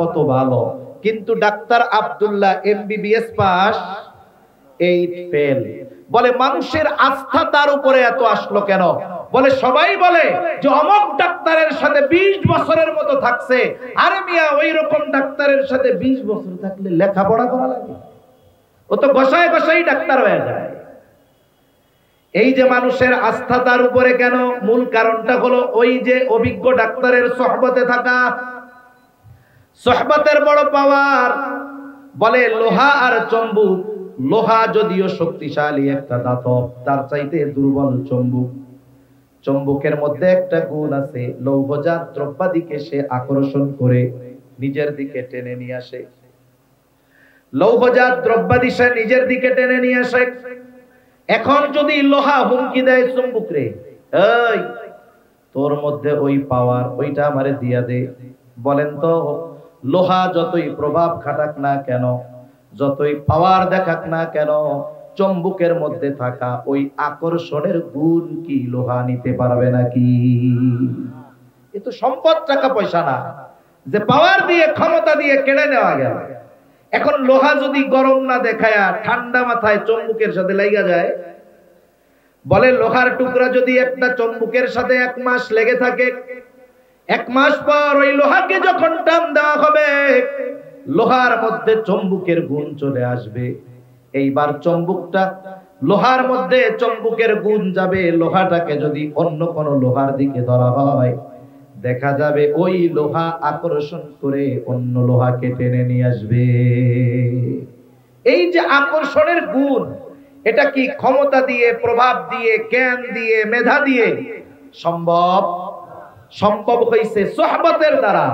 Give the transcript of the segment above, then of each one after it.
কত ভালো, কিন্তু doctor Abdullah MBBS pass, 8 fail. বলে মানুষের আস্থা তার উপরে এত আসলো কেন? বলে সবাই বলে যে অমক ডাক্তারের সাথে 20 বছরের মতো থাকছে। আরে মিয়া, ওই রকম ডাক্তারের সাথে 20 বছর থাকলে লেখাপড়া করা লাগে? ও তো ঘষায় ঘষাই ডাক্তার হয়ে যায়। এই যে মানুষের আস্থা তার উপরে কেন, মূল কারণটা হলো ওই যে অভিজ্ঞ ডাক্তারের সোহবতে থাকা। সোহবতের বড় পাওয়ার। বলে লোহা আর চুম্বক, লোহা যদিও শক্তিশালী একটা ধাতব, তার চাইতে দুর্বল চুম্বক। চুম্বকের মধ্যে একটা গুণ আছে, লৌহজাত দ্রব্যাদিকে সে আকর্ষণ করে নিজের দিকে টেনে নিয়ে আসে। লৌহজাত দ্রব্যাদি সে নিজের দিকে টেনে নিয়ে আসে। এখন যদি লোহা হুমকি দেয় চুম্বক রে, এই তোর মধ্যে ওই পাওয়ার, ওইটা আমারে দিয়া দে। বলেন তো, লোহা যতই প্রভাব খাটাক না কেন, যতই পাওয়ার দেখাক না কেন, চুম্বকের মধ্যে থাকা ওই আকর্ষণের গুণ কি লোহা নিতে পারবে নাকি? এ তো সম্পদ, টাকা পয়সা না, যে পাওয়ার দিয়ে ক্ষমতা দিয়ে কেড়ে নেওয়া গেল। এখন লোহা যদি গরম না দেখায়া ঠান্ডা মাথায় চুম্বকের সাথে লাগা যায়, বলে লোহার টুকরা যদি একটা চুম্বকের সাথে 1 মাস লেগে থাকে, 1 মাস পর ওই লোহাকে যখন টান দেওয়া হবে, লোহার মধ্যে চুম্বকের গুণ চলে আসবে। এইবার চুম্বকটা, লোহার মধ্যে চুম্বকের গুণ যাবে। লোহাটাকে যদি অন্য কোন লোহার দিকে ধরা হয়, দেখা যাবে ওই লোহা আকর্ষণ করে অন্য লোহাকে টেনে নিয়ে আসবে। এই যে আকর্ষণের গুণ, এটা কি ক্ষমতা দিয়ে, প্রভাব দিয়ে, জ্ঞান দিয়ে, মেধা দিয়ে সম্ভব? সম্ভব হইছে সোহবতের দ্বারা।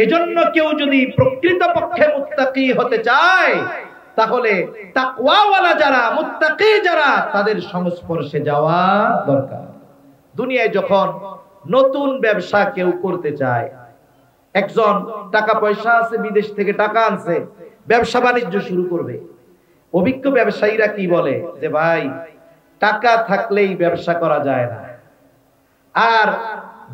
এজন্য কেউ যদি প্রকৃতপক্ষে মুত্তাকি হতে চায়, তাহলে তাকওয়াওয়ালা যারা, মুত্তাকি যারা, তাদের সংস্পর্শে যাওয়া দরকার। দুনিয়ায় যখন নতুন ব্যবসা কেউ করতে চায়, একজন টাকা পয়সা আছে, বিদেশ থেকে টাকা আনছে, ব্যবসা বাণিজ্য শুরু করবে। অভিজ্ঞ ব্যবসায়ীরা কি বলে যে ভাই, টাকা থাকলেই ব্যবসা করা যায় না, আর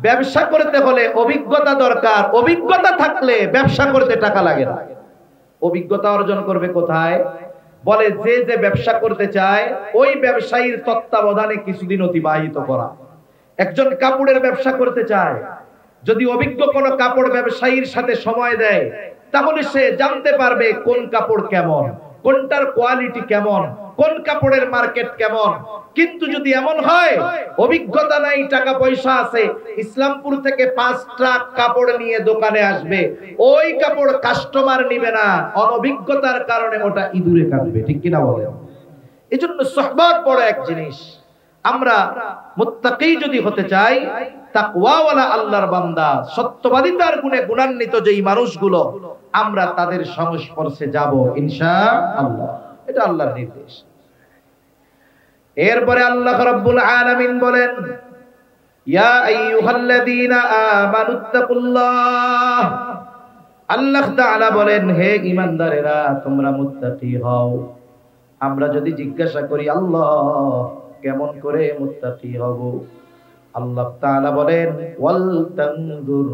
ব্যবসা করতে হলে অভিজ্ঞতা দরকার। অভিজ্ঞতা থাকলে ব্যবসা করতে টাকা লাগে না। অভিজ্ঞতা অর্জন করবে কোথায়? বলে যে যে ব্যবসা করতে চায় ওই ব্যবসায়ীর তত্ত্বাবধানে কিছুদিন অতিবাহিত করা। একজন কাপড়ের ব্যবসা করতে চায়, যদি অভিজ্ঞ কোনো কাপড় ব্যবসায়ীর সাথে সময় দেয়, তাহলে সে জানতে পারবে কোন কাপড় কেমন, কোনটার কোয়ালিটি কেমন, কোন কাপড়ের মার্কেট কেমন। কিন্তু যদি এমন হয় অভিজ্ঞতা নাই, টাকা পয়সা আছে, ইসলামপুর থেকে 5 ট্রাক কাপড় নিয়ে দোকানে আসবে, ওই কাপড় কাস্টমার নিবে না, অনভিজ্ঞতার কারণে ওটা ইঁদুরে কাটবে। ঠিক কিনা বলেন? এজন্য সোহবত বড় এক জিনিস। আমরা মুত্তাকি যদি হতে চাই, তাকওয়াওয়ালা আল্লাহর বান্দা, সত্যবাদিতার গুণে গুণান্বিত যেই মানুষগুলো, আমরা তাদের সংস্পর্শে যাব ইনশাআল্লাহ। এটা আল্লাহর নির্দেশ। এরপরে আল্লাহ রাব্বুল আলামিন বলেন, ইয়া আইয়ুহাল্লাযীনা আমানুত্তাকুল্লাহ। আল্লাহ তাআলা বলেন, হে ঈমানদারেরা, তোমরা মুত্তাকি হও। আমরা যদি জিজ্ঞাসা করি, আল্লাহ কেমন করে মুত্তাকি হব? আল্লাহ তাআলা বলেন, ওয়াল তানজুর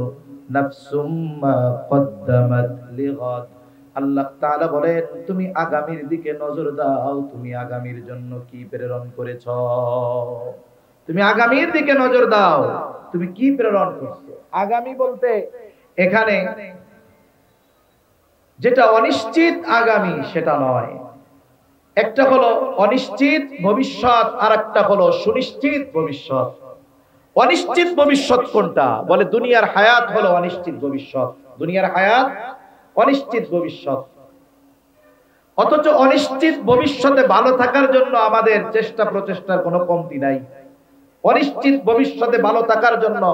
নাফসুম মা কদ্দামাত লিগাদ। আল্লাহ তাআলা বলেন, তুমি আগামীর দিকে নজর দাও, তুমি আগামীর জন্য কি প্রেরণ করেছো। তুমি আগামীর দিকে নজর দাও, তুমি কি প্রেরণ করছো। আগামী বলতে এখানে যেটা অনিশ্চিত আগামী সেটা নয়। একটা হলো অনিশ্চিত ভবিষ্যৎ, আর একটা হলো সুনিশ্চিত ভবিষ্যৎ। অনিশ্চিত ভবিষ্যৎ কোনটা? বলে দুনিয়ার হায়াত হলো অনিশ্চিত ভবিষ্যৎ। দুনিয়ার হায়াত অনিশ্চিত ভবিষ্যৎ। অথচ অনিশ্চিত ভবিষ্যতে ভালো থাকার জন্য আমাদের চেষ্টা প্রচেষ্টার কোনো কমতি নাই। অনিশ্চিত ভবিষ্যতে ভালো থাকার জন্য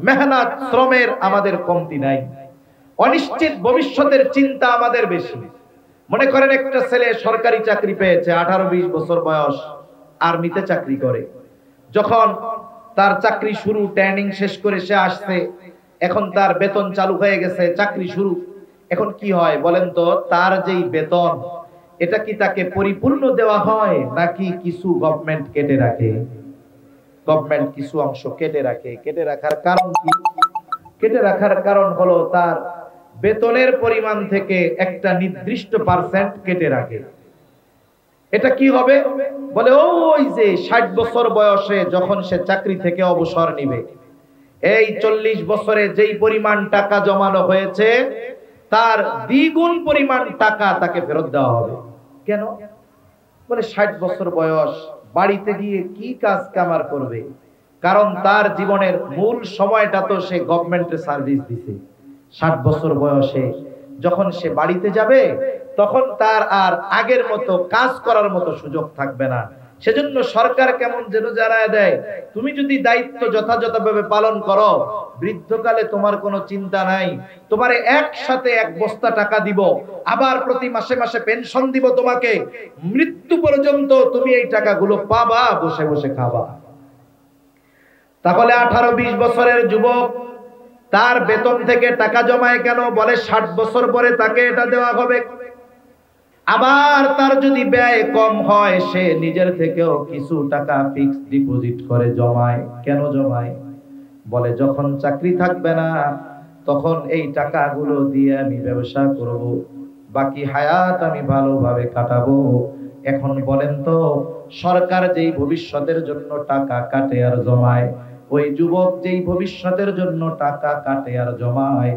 মেহনত শ্রমের আমাদের কমতি নাই। অনিশ্চিত ভবিষ্যতের চিন্তা আমাদের বেশি। মনে করেন একটা ছেলে সরকারি চাকরি পেয়েছে, 18-20 বছর বয়স, আর্মিতে চাকরি করে। যখন তার চাকরি শুরু, ট্রেনিং শেষ করে সে আসছে, এখন তার বেতন চালু হয়ে গেছে, চাকরি শুরু। এখন কি হয় বলেন তো? তার যেই বেতন, এটা কি তাকে পরিপূর্ণ দেওয়া হয় নাকি কিছু গভর্নমেন্ট কেটে রাখে? গভর্নমেন্ট কিছু অংশ কেটে রাখে। কেটে রাখার কারণ কি? কেটে রাখার কারণ হলো তার বেতনের পরিমাণ থেকে একটা নির্দিষ্ট পার্সেন্ট কেটে রাখে। এটা কি হবে? বলে ওই যে 60 বছর বয়সে যখন সে চাকরি থেকে অবসর নিবে, এই 40 বছরে যেই পরিমাণ টাকা জমানো হয়েছে তার দ্বিগুণ পরিমাণ টাকা তাকে ফেরত দেওয়া হবে। কেন? বলে 60 বছর বয়স, বাড়িতে গিয়ে কি কাজ কামার করবে? কারণ তার জীবনের মূল সময়টা তো সে গভর্নমেন্টের সার্ভিস দিছে। 60 বছর বয়সে যখন সে বাড়িতে যাবে তখন তার আর আগের মতো কাজ করার মতো সুযোগ থাকবে না। সেজন্য সরকার কেমন যেন জানায় দেয়, তুমি যদি দায়িত্ব যথাযথভাবে পালন করো, বৃদ্ধকালে তোমার কোনো চিন্তা নাই, তোমারে একসাথে 1 বস্তা টাকা দিব, আবার প্রতি মাসে মাসে পেনশন দিব তোমাকে, মৃত্যু পর্যন্ত তুমি এই টাকাগুলো পাবা, বসে বসে খাবা। তাহলে 18-20 বছরের যুবক তার বেতন থেকে টাকা জমায় কেন? বলে 60 বছর পরে তাকে এটা দেওয়া হবে। আবার তার যদি ব্যয় কম হয়, সে নিজের থেকেও কিছু টাকা ফিক্সড ডিপোজিট করে জমায়। কেন জমায়? বলে যখন চাকরি থাকবে না তখন এই টাকাগুলো দিয়ে আমি ব্যবসা করব, বাকি হায়াত আমি ভালোভাবে কাটাবো। এখন বলেন তো, সরকার যেই ভবিষ্যতের জন্য টাকা কাটে আর জমায়, ওই যুবক যেই ভবিষ্যতের জন্য টাকা কাটে আর জমায়,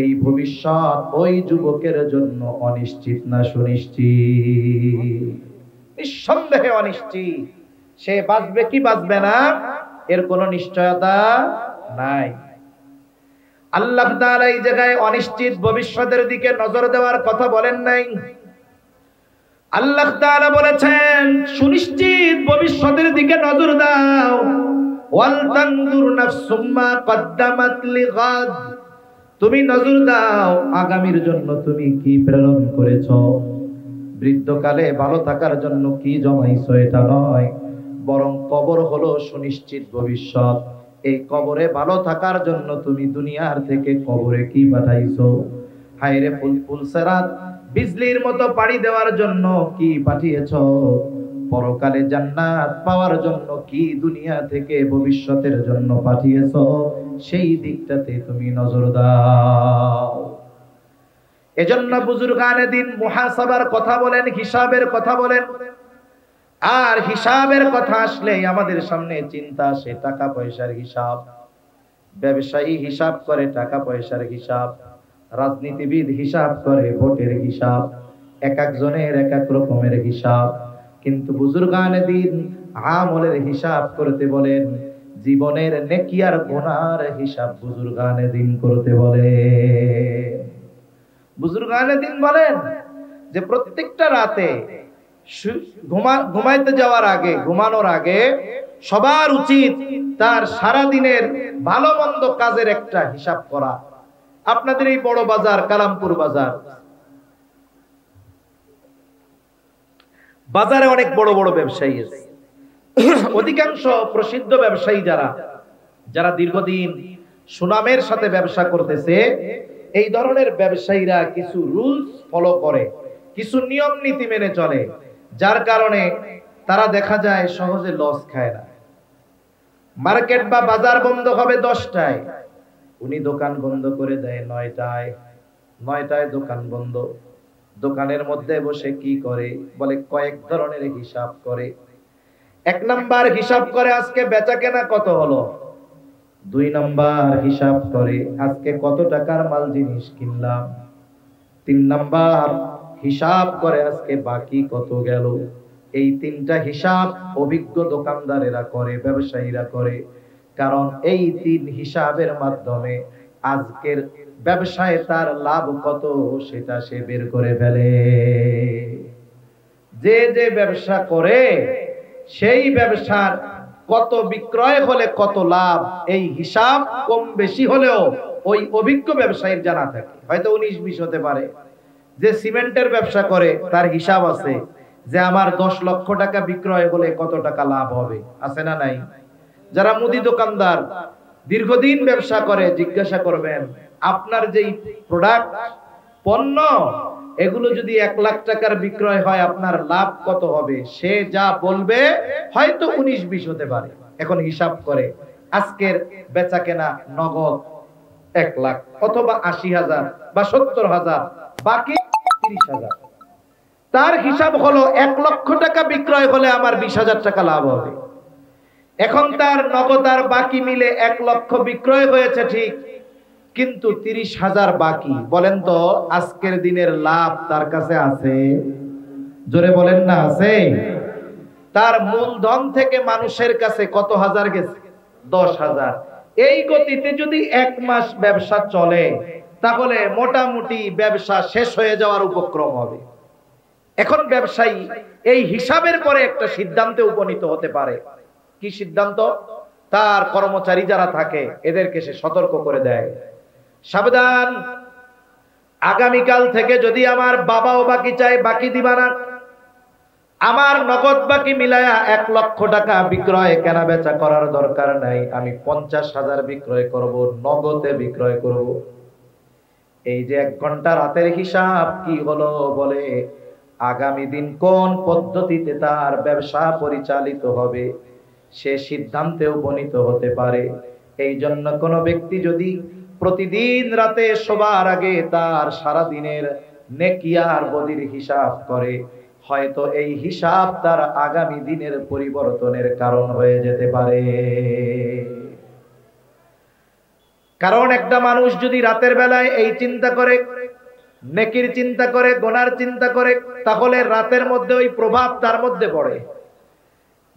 এই ভবিষ্যৎ ওই যুবকের জন্য অনিশ্চিত না সুনিশ্চিত? নিঃসন্দেহে অনিশ্চিত। সে বাঁচবে কি বাঁচবে না এর কোনো নিশ্চয়তা নাই। আল্লাহ তাআলা এই জায়গায় অনিশ্চিত ভবিষ্যতের দিকে নজর দেওয়ার কথা বলেন নাই। আল্লাহ তাআলা বলেছেন সুনিশ্চিত ভবিষ্যতের দিকে নজর দাও। ওয়াল তানজুর নাফসুম মা কদ্দামাত লিগাদ, তুমি নজর দাও আগামীর জন্য তুমি কি প্রেরণ করেছো। বৃদ্ধকালে ভালো থাকার জন্য কি জমাইছো এটা নয়, বরং কবর হলো সুনিশ্চিত ভবিষ্যৎ। এই কবরে ভালো থাকার জন্য তুমি দুনিয়ার থেকে কবরে কি পাঠাইছো। হায়রে ফুলসেরাত, বিজলির মতো পাড়ি দেওয়ার জন্য কি পাঠিয়েছো। পরকালে জান্নাত পাওয়ার জন্য কি দুনিয়া থেকে ভবিষ্যতের জন্য পাঠিয়েছো, সেই দিকটাতে তুমি নজর দাও। এজন্য বুজুর্গানে দিন মুহাসাবার কথা বলেন, হিসাবের কথা বলেন। আর হিসাবের কথা আসলে আমাদের সামনে চিন্তা আসে টাকা পয়সার হিসাব। ব্যবসায়ী হিসাব করে টাকা পয়সার হিসাব, রাজনীতিবিদ হিসাব করে ভোটের হিসাব, এক একজনের এক এক রকমের হিসাব। কিন্তু বুজুর্গানে দিন আমলের হিসাব করতে বলেন, জীবনের নেকি আর গুনার হিসাব বুজুর্গানে দিন করতে বলে। বুজুর্গানে দিন বলেন যে প্রত্যেকটা রাতে ঘুমাইতে যাওয়ার আগে, ঘুমানোর আগে সবার উচিত তার সারা দিনের ভালো মন্দ কাজের একটা হিসাব করা। আপনাদের এই বড় বাজার কালামপুর বাজার, বাজারে অনেক বড় বড় ব্যবসায়ী আছে। অধিকাংশ প্রসিদ্ধ ব্যবসায়ী যারা দীর্ঘদিন সুনামের সাথে ব্যবসা করতেছে, এই ধরনের ব্যবসায়ীরা কিছু রুলস ফলো করে, কিছু নিয়ম নীতি মেনে চলে, যার কারণে তারা দেখা যায় সহজে লস খায় না। মার্কেট বা বাজার বন্ধ হবে 10টায়, উনি দোকান বন্ধ করে দেয় 9টায় দোকান বন্ধ। দোকানের মধ্যে বসে কি করে? বলে কয়েক ধরনের হিসাব করে। 1 নাম্বার হিসাব করে আজকে বেচা কেনা কত হলো। 2 নাম্বার হিসাব করে আজকে কত টাকার মাল জিনিস কিনলাম। 3 নাম্বার হিসাব করে আজকে বাকি কত গেল। এই 3টা হিসাব অভিজ্ঞ দোকানদারেরা করে, ব্যবসায়ীরা করে। কারণ এই 3 হিসাবের মাধ্যমে আজকের ব্যবসায় তার লাভ কত সেটা সে বের করে ফেলে। যে ব্যবসা করে সেই ব্যবসার কত বিক্রয় হলে কত লাভ, এই হিসাব কম বেশি হলেও ওই অভিজ্ঞ ব্যবসায়ীর জানা থাকে। হয়তো 19-20 হতে পারে। যে সিমেন্টের ব্যবসা করে তার হিসাব আছে যে আমার 10 লক্ষ টাকা বিক্রয় হলে কত টাকা লাভ হবে, আছে না নাই? যারা মুদি দোকানদার দীর্ঘদিন ব্যবসা করে, জিজ্ঞাসা করবেন আপনার যেই প্রোডাক্ট পণ্য এগুলো যদি 1 লাখ টাকার বিক্রয় হয় আপনার লাভ কত হবে, সে যা বলবে হয়তো 19-20 হতে পারে। এখন হিসাব করে আজকের বেচা কেনা নগদ 1 লাখ অথবা 80,000 বা 70,000, বাকি 30,000। তার হিসাব হলো 1 লক্ষ টাকা বিক্রয় হলে আমার 20,000 টাকা লাভ হবে। এখন তার নগদ আর বাকি মিলে 1 লক্ষ বিক্রয় হয়েছে ঠিক, কিন্তু 30,000 বাকি। বলেন তো আজকের দিনের লাভ তার কাছে আছে? জোরে বলেন না আছে? তার মূলধন থেকে মানুষের কাছে কত হাজার গেছে? 10,000। এই গতিতে যদি 1 মাস ব্যবসা চলে তাহলে মোটামুটি ব্যবসা শেষ হয়ে যাওয়ার উপক্রম হবে। এখন ব্যবসায়ী এই হিসাবের পরে একটা সিদ্ধান্তে উপনীত হতে পারে। কি সিদ্ধান্ত? তার কর্মচারী যারা থাকে এদেরকে সে সতর্ক করে দেয়, সাবধান, আগামীকাল থেকে যদি আমার বাবাও বাকি চায় বাকি দিবা না। আমার নগদ বাকি মিলায়া 1 লক্ষ টাকা বিক্রয় কেনা বেচা করার দরকার নাই, আমি 50,000 বিক্রয় করব, নগদে বিক্রয় করব। এই যে 1 ঘন্টা রাতের হিসাব কি হলো? বলে আগামী দিন কোন পদ্ধতিতে তার ব্যবসা পরিচালিত হবে সে সিদ্ধান্তে উপনীত হতে পারে। এই জন্য কোন ব্যক্তি যদি প্রতিদিন রাতে শোবার আগে তার সারা দিনের নেকি আর বদির হিসাব করে, হয়তো এই হিসাব তার আগামী দিনের পরিবর্তনের কারণ হয়ে যেতে পারে। কারণ একটা মানুষ যদি রাতের বেলায় এই চিন্তা করে, নেকির চিন্তা করে, গুনার চিন্তা করে, তাহলে রাতের মধ্যে ওই প্রভাব তার মধ্যে পড়ে।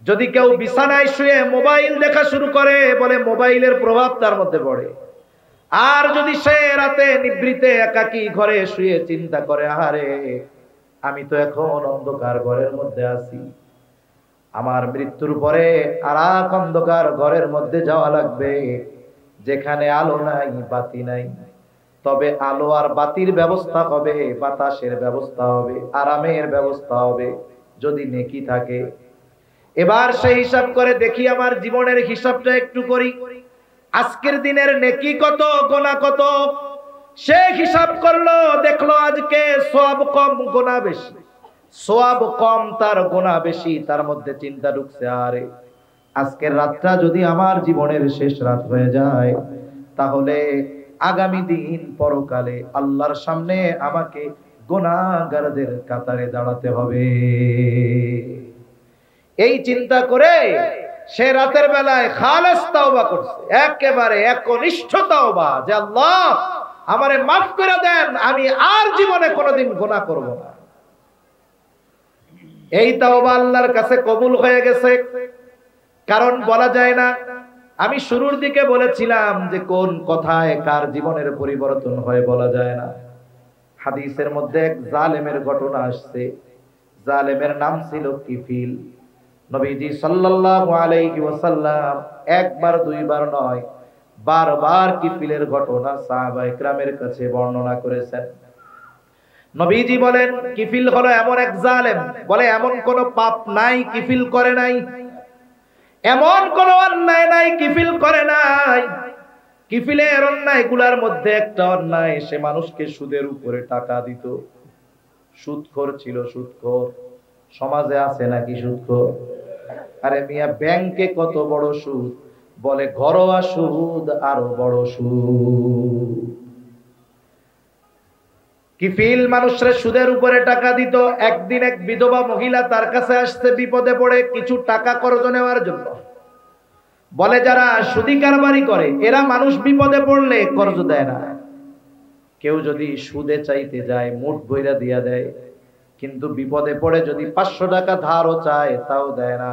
যদি কেউ বিছানায় শুয়ে মোবাইল দেখা শুরু করে, বলে মোবাইলের প্রভাব তার মধ্যে পড়ে। আর যদি সে রাতে নিভৃতে একাকী ঘরে শুয়ে চিন্তা করে, আহারে আমি তো এখন অন্ধকার ঘরের মধ্যে আছি, আমার মৃত্যুর পরে আর এক অন্ধকার ঘরের মধ্যে যাওয়া লাগবে যেখানে আলো নাই বাতি নাই, তবে আলো আর বাতির ব্যবস্থা হবে, বাতাসের ব্যবস্থা হবে, আরামের ব্যবস্থা হবে যদি নেকি থাকে। এবার সেই হিসাব করে দেখি, আমার জীবনের হিসাবটা একটু করি, আজকের দিনের নেকি কত, গোনা কত। সে হিসাব করলো, দেখলো আজকে সওয়াব কম গোনা বেশি, সওয়াব কম তার গোনা বেশি। তার মধ্যে চিন্তা ঢুকছে, আরে আজকের রাতটা যদি আমার জীবনের শেষ রাত হয়ে যায়, তাহলে আগামী দিন পরকালে আল্লাহর সামনে আমাকে গুনাহগারদের কাতারে দাঁড়াতে হবে। এই চিন্তা করে সে রাতের বেলায় খালেস তাওবা করছে, একেবারে একনিষ্ঠ তাওবা, যে আল্লাহ আমারে মাফ করে দেন, আমি আর জীবনে কোনোদিন গুনাহ করব না। এই তাওবা আল্লাহর কাছে কবুল হয়ে গেছে। কারণ বলা যায় না, আমি শুরুর দিকে বলেছিলাম যে কোন কথায় কার জীবনের পরিবর্তন হয় বলা যায় না। হাদিসের মধ্যে এক জালেমের ঘটনা আসছে। জালেমের নাম ছিল কিফিল। নবীজি সাল্লাল্লাহু আলাইহি ওয়াসাল্লাম একবার দুইবার নয়, বারবার কিফিলের ঘটনা সাহাবায়ে কেরামের কাছে বর্ণনা করেছেন। নবীজি বলেন কিফিল হলো এমন এক জালেম, বলে এমন কোন পাপ নাই কিফিল করে নাই, এমন কোন অন্যায় নাই কিফিল করে নাই। কিফিলের অন্যায় গুলার মধ্যে একটা অন্যায়, সে মানুষকে সুদের উপরে টাকা দিত। সুদখোর ছিল, সুদখোর। সমাজে আছে নাকি সুদখোর? আরে মিয়া, ব্যাংকে কত বড় সুদ, বলে ঘরোয়া সুদ আরো বড় সুদ। কিফিল মানুষের সুদের উপরে টাকা দিত। একদিন এক বিধবা মহিলা তার কাছে আসছে বিপদে পড়ে কিছু টাকা কর্জ নেওয়ার জন্য। বলে যারা সুদি কারবারি করে এরা মানুষ বিপদে পড়লে কর্জ দেয় না। কেউ যদি সুদে চাইতে যায় মুঠ বইরা দিয়া দেয়, কিন্তু বিপদে পড়ে যদি 500 টাকা ধারও চায় তাও দেয় না।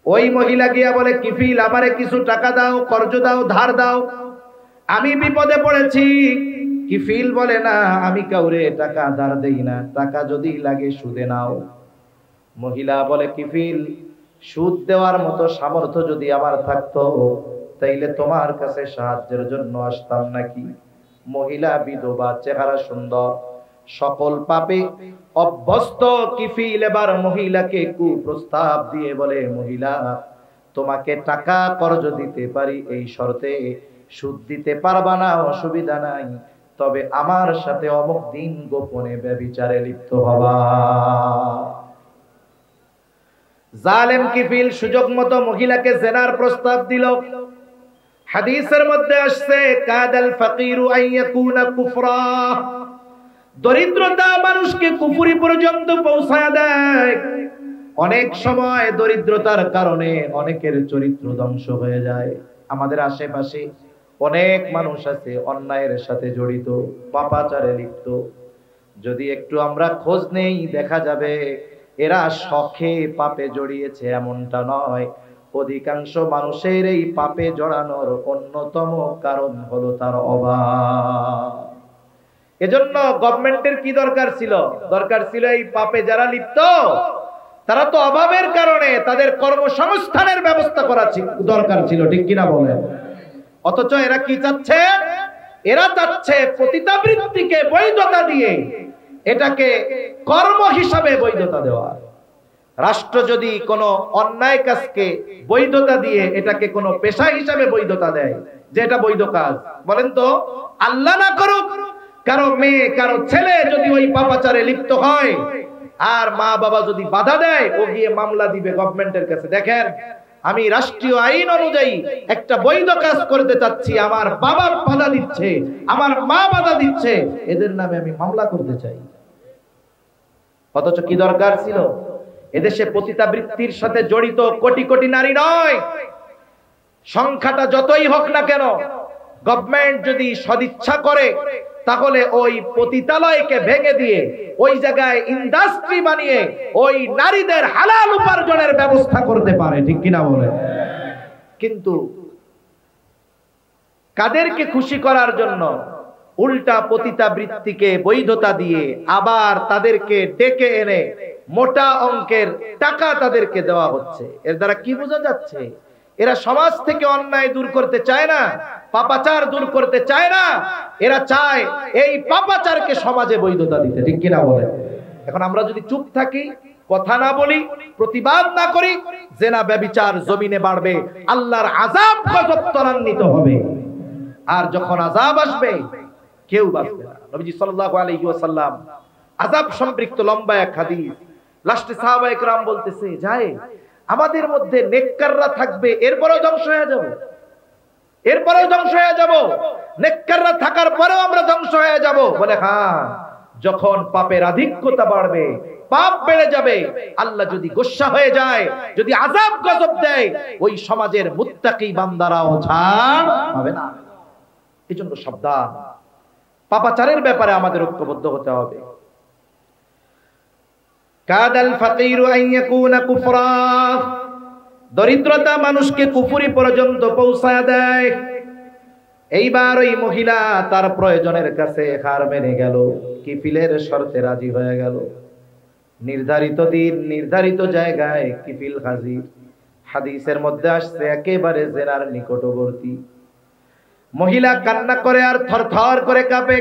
ওই মহিলা গিয়া বলে, কিফিল আমারে কিছু টাকা দাও, কর্জ দাও, ধার দাও, আমি বিপদে পড়েছি। কিফিল বলে, না আমি কাউরে টাকা ধার দেই না, টাকা যদি লাগে সুদে নাও। মহিলা বলে, কিফিল সুদ দেওয়ার মতো সামর্থ্য যদি আমার থাকতো তাইলে তোমার কাছে সাহায্যের জন্য আসতাম নাকি। মহিলা বিধবা, চেহারা সুন্দর, সকল পাপে অভ্যস্ত কিফিল এবার মহিলাকে কুপ্রস্তাব দিয়ে বলে, মহিলা তোমাকে টাকা কর্জ দিতে পারি এই শর্তে, সুদ দিতে পারবা না অসুবিধা নাই, তবে আমার সাথে অমুক দিন গোপনে ব্যভিচারে লিপ্ত হবা। জালেম কিফিল সুযোগ মতো মহিলাকে জেনার প্রস্তাব দিল। হাদিসের মধ্যে আসছে কাদাল ফাকিরু আইয়াকুনা কুফরা, দরিদ্রতা মানুষকে কুফরি পর্যন্ত পৌঁছায় দেয়। অনেক সময় দরিদ্রতার কারণে অনেকের চরিত্র ধ্বংস হয়ে যায়। আমাদের আশেপাশে অনেক মানুষ আছে অন্যায়ের সাথে জড়িত, পাপাচারে লিপ্ত। যদি একটু আমরা খোঁজ নেই দেখা যাবে এরা শখে পাপে জড়িয়েছে এমনটা নয়, অধিকাংশ মানুষের এই পাপে জড়ানোর অন্যতম কারণ হলো তার অভাব। এজন্য গভর্নমেন্টের কি দরকার ছিল? দরকার ছিল এই পাপে যারা লিপ্ত তারা তো অভাবের কারণে তাদের কর্মসংস্থানের ব্যবস্থা করা দরকার ছিল, ঠিক কিনা বলেন? অথচ এরা কি চাচ্ছে? এরা চাচ্ছে পতিতাবৃত্তিকে বৈধতা দিয়ে এটাকে কর্ম হিসাবে বৈধতা দেওয়া। রাষ্ট্র যদি কোনো অন্যায় কাজকে বৈধতা দিয়ে এটাকে কোনো পেশা হিসাবে বৈধতা দেয় যে এটা বৈধ কাজ, বলেন তো আল্লাহ না করুক কারো মেয়ে কারো ছেলে যদি ওই পাপাচারে লিপ্ত হয় আর মা বাবা যদি বাধা দেয়, ও গিয়ে মামলা দিবে গভর্নমেন্টের কাছে, দেখেন আমি রাষ্ট্রীয় আইন অনুযায়ী একটা বৈধ কাজ করতে চাচ্ছি, আমার বাবা বাধা দিচ্ছে, আমার মা বাধা দিচ্ছে, এদের নামে আমি মামলা করতে চাই। অথচ কি দরকার ছিল? এদেশে পতিতাবৃত্তির সাথে জড়িত কোটি কোটি নারী নয়, সংখ্যাটা যতই হোক না কেন, গভর্নমেন্ট যদি সদিচ্ছা করে তাহলে ওই পতিতালয়কে ভেঙে দিয়ে ওই জায়গায় ইন্ডাস্ট্রি বানিয়ে ওই নারীদের হালাল উপার্জনের ব্যবস্থা করতে পারে, ঠিক কিনা বলে? কিন্তু কাদেরকে খুশি করার জন্য উল্টা পতিতাবৃত্তিকে বৈধতা দিয়ে আবার তাদেরকে ডেকে এনে মোটা অঙ্কের টাকা তাদেরকে দেওয়া হচ্ছে। এর দ্বারা কি বোঝা যাচ্ছে? এরা সমাজ থেকে অন্যায় দূর করতে চায় না, পাপাচার দূর করতে চায় না, এরা চায় এই পাপাচারকে সমাজে বৈধতা দিতে, ঠিক কিনা বলে? এখন আমরা যদি চুপ থাকি, কথা না বলি, প্রতিবাদ না করি, জেনা ব্যভিচার জমিনে বাড়বে, আল্লাহর আযাব গজব ত্বরান্বিত হবে। আর যখন আযাব আসবে কেউ বাঁচবে না। নবীজি সাল্লাল্লাহু আলাইহি ওয়াসাল্লাম আযাব সম্পৃক্ত লম্বা এক হাদিস, লাস্টে সাহাবায়ে কেরাম বলতেছে, যায় আমাদের মধ্যে নেককাররা থাকবে, এরপরেও ধ্বংস হয়ে যাব, এরপরেও ধ্বংস হয়ে যাব, নেককাররা থাকার পরেও আমরা ধ্বংস হয়ে যাব। বলে হ্যাঁ, যখন পাপের আধিক্যতা বাড়বে, পাপ বেড়ে যাবে, আল্লাহ যদি গোসা হয়ে যায়, যদি আযাব গজব দেয়, ওই সমাজের মুত্তাকি বান্দারাও ছাড় পাবে না। এজন্য সাবধান, পাপাচারের ব্যাপারে আমাদের ঐক্যবদ্ধ হতে হবে। কাদাল ফাকিরু আন ইয়াকুনা কুফরা, দরিদ্রতা মানুষকে কুফরি পর্যন্ত পৌঁছায় দেয়। এইবার ওই মহিলা তার প্রয়োজনের কাছে হার মেনে গেল, কিফিলের শর্তে রাজি হয়ে গেল। নির্ধারিত দিন নির্ধারিত জায়গায় কিফিল হাজির। হাদিসের মধ্যে আসছে একেবারে জেনার নিকটবর্তী। মহিলা কান্না করে আর থরথর করে কাঁপে।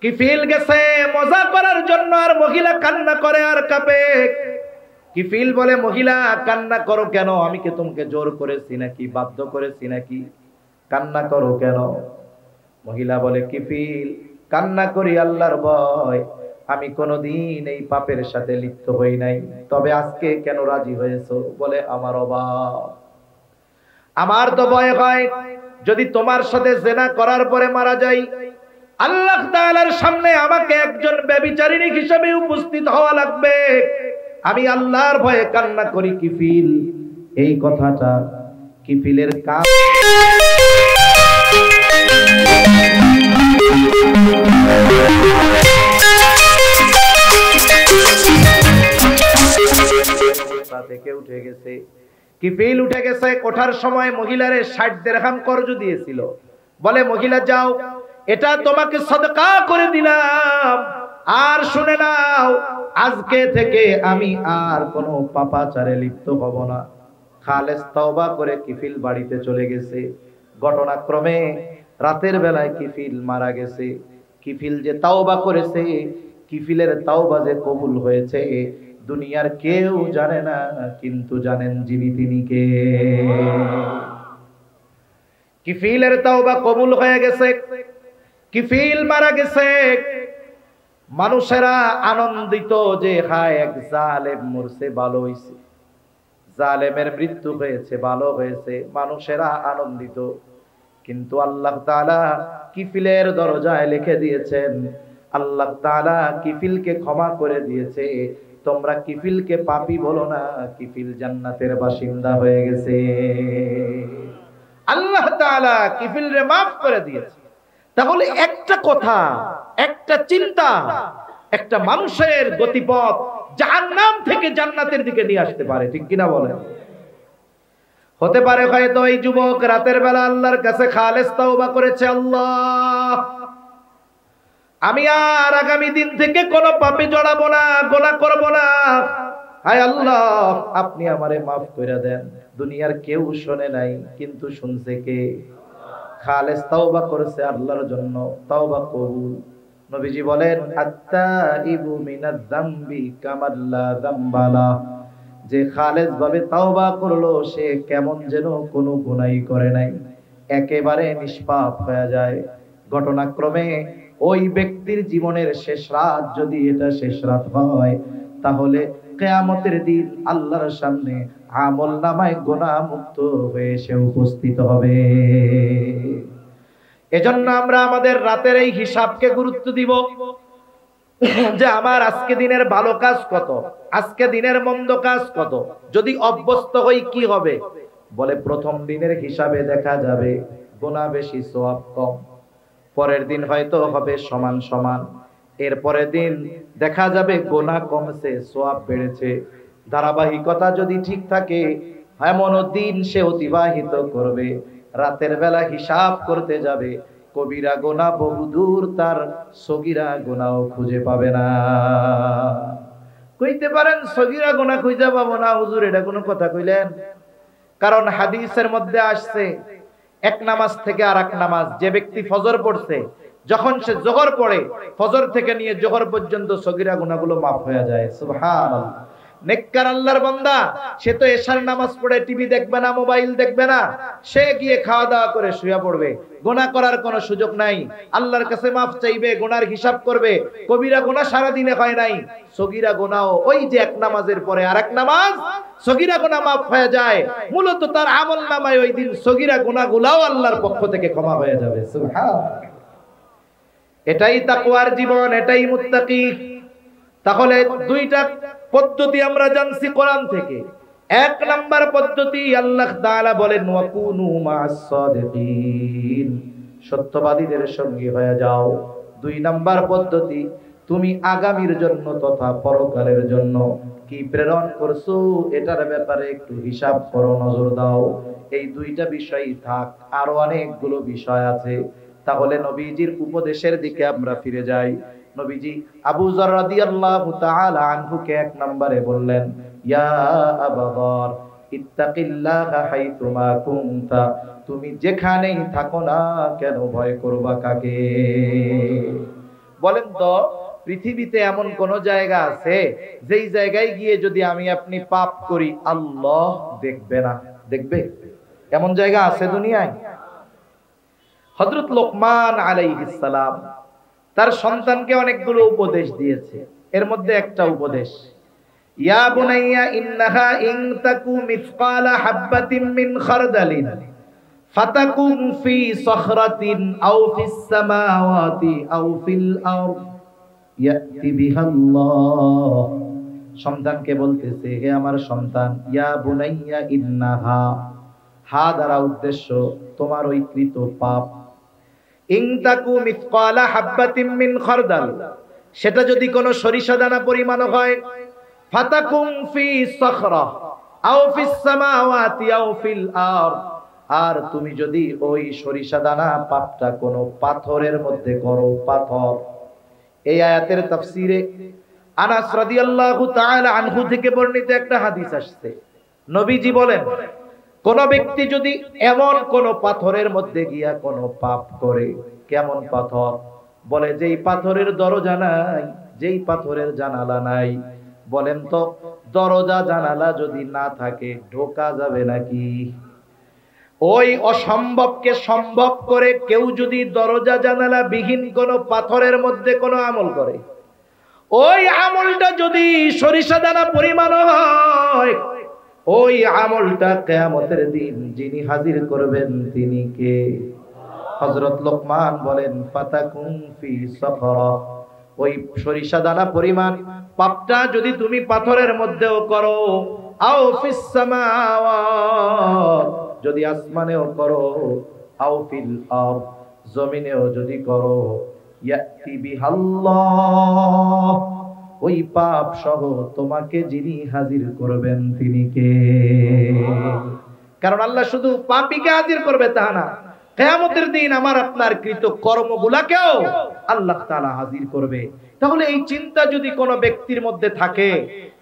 কিফিল গেছে মজা করার জন্য আর মহিলা কান্না করে আর কাঁপে। কিফিল বলে, মহিলা কান্না করো কেন? আমি কি তোমাকে জোর করেছি নাকি, বাধ্য করেছি নাকি? কান্না করো কেন? মহিলা বলে, কিফিল কান্না করি আল্লাহর ভয়, আমি কোনোদিন এই পাপের সাথে লিপ্ত হই নাই, তবে আজকে কেন রাজি হয়েছো? বলে, আমার অভাব, আমার তো ভয় হয় যদি তোমার সাথে জেনা করার পরে মারা যাই, আল্লাহ তাআলার সামনে আমাকে একজন ব্যভিচারিণী হিসেবে উপস্থিত হওয়া লাগবে, আমি আল্লাহর ভয়ে কান্না করি। কিফিল এই কথাটা কিফিলের কান থেকে উঠে গেছে। কিফিল উঠে গেছে, ওঠার সময় মহিলারে 60 দিরহাম কর্জ দিয়েছিল। বলে, মহিলা যাও, এটা তোমাকে সদকা করে দিলাম, আর শুনে নাও, আজকে থেকে আমি আর কোনো পাপাচারে লিপ্ত হব না। খালেস তওবা করে কিফিল বাড়িতে চলে গেছে। ঘটনাক্রমে রাতের বেলায় কিফিল মারা গেছে। কিফিল যে তওবা করেছে, কিফিলের তওবা যে কবুল হয়েছে, দুনিয়ার কেউ জানে না, কিন্তু জানেন যিনি তিনি কে। কিফিলের তওবা কবুল হয়ে গেছে, কিফিল মারা গেছে। মানুষেরা আনন্দিত যে হায় এক জালেম মরছে, ভালো হয়েছে, জালেমের মৃত্যু হয়েছে, ভালো হয়েছে, মানুষেরা আনন্দিত। কিন্তু আল্লাহ তাআলা কিফিলের দরজায় লিখে দিয়েছেন, আল্লাহ তাআলা কিফিলকে ক্ষমা করে দিয়েছে। তোমরা কিফিলকে পাপী বলো না, কিফিল জান্নাতের বাসিন্দা হয়ে গেছে। আল্লাহ তাআলা কিফিলরে maaf করে দিয়েছে। তাহলে একটা কথা, একটা চিন্তা একটা মানুষের গতিপথ জাহান্নাম থেকে জান্নাতের দিকে নিয়ে আসতে পারে, ঠিক কিনা বলেন? হতে পারে হয়তো এই যুবক রাতের বেলা আল্লাহর কাছে খালেস তাওবা করেছে, আল্লাহ আমি আর আগামী দিন থেকে কোনো পাপে জড়াবো না, গুনাহ করব না। হায় আল্লাহ, আপনি আমারে maaf করে দেন। দুনিয়ার কেউ শুনে নাই, কিন্তু শুনছে কে? খালেস তাওবা করেছে আল্লাহর জন্য, তাওবা কবুল। নবীজি বলেন, আত্তাইবু মিনাজ যামবি কামাল্লা যামবালা। যে খালেস ভাবে তাওবা করলো, সে কেমন যেন কোনো গুনাহই করে নাই, একেবারে নিষ্পাপ হয়ে যায়। ঘটনাক্রমে ওই ব্যক্তির জীবনের শেষ রাত যদি এটা শেষ রাত হয়, তাহলে কিয়ামতের দিন আল্লাহর সামনে আমলনামায় গুনাহ মুক্ত হয়ে সে উপস্থিত হবে। এজন্য আমরা আমাদের রাতের এই হিসাবকে গুরুত্ব দিব, যে আমার আজকে দিনের ভালো কাজ কত, আজকে দিনের মন্দ কাজ কত। যদি অভ্যস্ত হই কি হবে? বলে প্রথম দিনের হিসাবে দেখা যাবে গুনাহ বেশি সওয়াব কম, পরের দিন হয়তো হবে সমান সমান, এর পরের দিন দেখা যাবে গুনাহ কমছে সওয়াব বেড়েছে। ধারাবাহিকতা যদি ঠিক থাকে, এমন দিন সে অতিবাহিত করবে, রাতের বেলা হিসাব করতে যাবে, কবিরা গুনাহ বহুদূর, তার সগীরা গুনাহও খুঁজে পাবে না। কইতে পারেন সগীরা গুনাহ খুঁজে পাবো না হুজুর, এটা কোনো কথা কইলেন? কারণ হাদিসের মধ্যে আসছে, এক নামাজ থেকে আরেক নামাজ, যে ব্যক্তি ফজর পড়ছে, যখন সে জোহর পড়ে, ফজর থেকে নিয়ে জোহর পর্যন্ত সগীরা গুনাহগুলো মাফ হয়ে যায়। সুবহানাল্লাহ। নেককার আল্লাহর বান্দা, সে তো এশার নামাজ পড়ে টিভি দেখবে না, মোবাইল দেখবে না, সে গিয়ে খাওয়া দাওয়া করে শুয়ে পড়বে, গুনাহ করার কোনো সুযোগ নাই। আল্লাহর কাছে মাফ চাইবে, গুনার হিসাব করবে। কবিরা গুনাহ সারা দিনে হয় নাই, সগীরা গুনাহ ওই যে এক নামাজের পরে আরেক নামাজ, সগীরা গুনাহ মাফ হয়ে যায়। মূলত তার আমলনামায় ওই দিন সগীরা গুনাহগুলোও আল্লাহর পক্ষ থেকে ক্ষমা হয়ে যাবে। সুবহানাল্লাহ। এটাই তাকওয়ার জীবন, এটাই মুত্তাকি। তাহলে দুইটা পদ্ধতি আমরা জানছি কোরআন থেকে। এক নাম্বার পদ্ধতি, আল্লাহ তাআলা বলেন ওয়াকুনু মা'আস সাদিকিন, সত্যবাদীদের সঙ্গী হয়ে যাও। দুই নাম্বার পদ্ধতি, তুমি আগামীর জন্য তথা পরকালের জন্য কি প্রেরণ করছো, এটার ব্যাপারে একটু হিসাব করো, নজর দাও। এই দুইটা বিষয়ই থাক, আরো অনেকগুলো বিষয় আছে। তাহলে নবীজির উপদেশের দিকে আমরা ফিরে যাই। নবীজি আবু যর রাদিয়াল্লাহু তাআলা আনহুকে এক নম্বরে বললেন, ইয়া আবা যর ইত্তাকিল্লাহা হাইতুমা কুনতা, তুমি যেখানেই থাকো না কেন ভয় করবা কাকে? বলেন তো, পৃথিবীতে এমন কোন জায়গা আছে যেই জায়গায় গিয়ে যদি আমি আপনি পাপ করি আল্লাহ দেখবে না? দেখবে? এমন জায়গা আছে দুনিয়ায়? হযরত লোকমান আলাইহিস সালাম তার সন্তানকে অনেকগুলো উপদেশ দিয়েছে, এর মধ্যে একটা উপদেশ, ইয়া বুনাইয়া ইন্নাহা ইন তাকু মিসকালা হাববাতিন মিন খারদালিন ফাতাকুন ফি সাখরাতিন আও ফিস সামাওয়াতি আও ফিল আরদ ইয়াতি বিহাল্লাহ। সন্তানকে বলতেছে, হে আমার সন্তান, ইয়া বুনাইয়া ইন্নাহা, হা দ্বারা উদ্দেশ্য তোমার ওই কৃত পাপ, ইন তাকু মিসকালা হাববাতিন মিন খারদাল, সেটা যদি কোনো সরিষা দানা পরিমাণ হয়, ফাতাকুম ফি সাখরা আও ফিস সামাওয়াতি আও ফিল আরদ, আর তুমি যদি ওই সরিষা দানা পাপটা কোনো পাথরের মধ্যে করো, পাথর। এই আয়াতের তাফসীরে আনাস রাদিয়াল্লাহু তাআলা আনহু থেকে বর্ণিত একটা হাদিস আসছে। নবীজি বলেন, কোন ব্যক্তি যদি এমন কোন পাথরের মধ্যে গিয়া কোন পাপ করে, কেমন পাথর? বলে যেই পাথরের দরজা নাই, যেই পাথরের জানালা নাই। বলেন তো, দরজা জানালা যদি না থাকে ঢোকা যাবে নাকি? ওই অসম্ভবকে সম্ভব করে কেউ যদি দরজা জানালা বিহীন কোন পাথরের মধ্যে কোনো আমল করে, ওই আমলটা যদি সরিষা দানা পরিমাণ হয়, ওই আমলটা কিয়ামতের দিন যিনি হাজির করবেন তিনি কে? হযরত লোকমান বলেন ফাতাকুন ফি সাখরা, ওই সরিষা দানা পরিমাণ পাপটা যদি তুমি পাথরের মধ্যেও করো, আও ফিস সামাওয়াত, যদি আসমানেও করো, আও ফিল আরদ, জমিনেও যদি করো, ইয়াতি বিহাল্লাহ, ওই পাপ সহ তোমাকে যিনি হাজির করবেন তিনি কে? কারণ আল্লাহ শুধু পাপীকে হাজির করবে তা না, কিয়ামতের দিন আমার আপনার কৃত কর্মগুলোকেও আল্লাহ তাআলা হাজির করবে। তাহলে এই চিন্তা যদি কোনো ব্যক্তির মধ্যে থাকে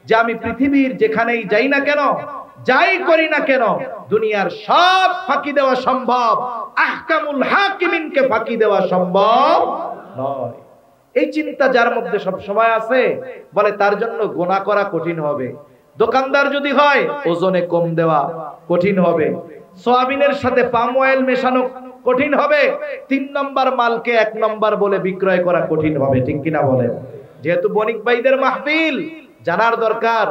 যে আমি পৃথিবীর যেখানেই যাই না কেন, যাই করি না কেন, দুনিয়ার সব ফাঁকি দেওয়া সম্ভব, আহকামুল হাকিমিনকে ফাঁকি দেওয়া সম্ভব নয়, এই চিন্তা যার মধ্যে সব সময় আছে, বলে তার জন্য গুনাহ করা কঠিন হবে। দোকানদার যদি হয়, ওজনে কম দেওয়া কঠিন হবে, সয়াবিনের সাথে পাম অয়েল মেশানো কঠিন হবে, 3 নম্বর মালকে 1 নম্বর বলে বিক্রয় করা কঠিন হবে, ঠিক কিনা বলেন? যেহেতু বণিক ভাইদের মাহফিল, জানার দরকার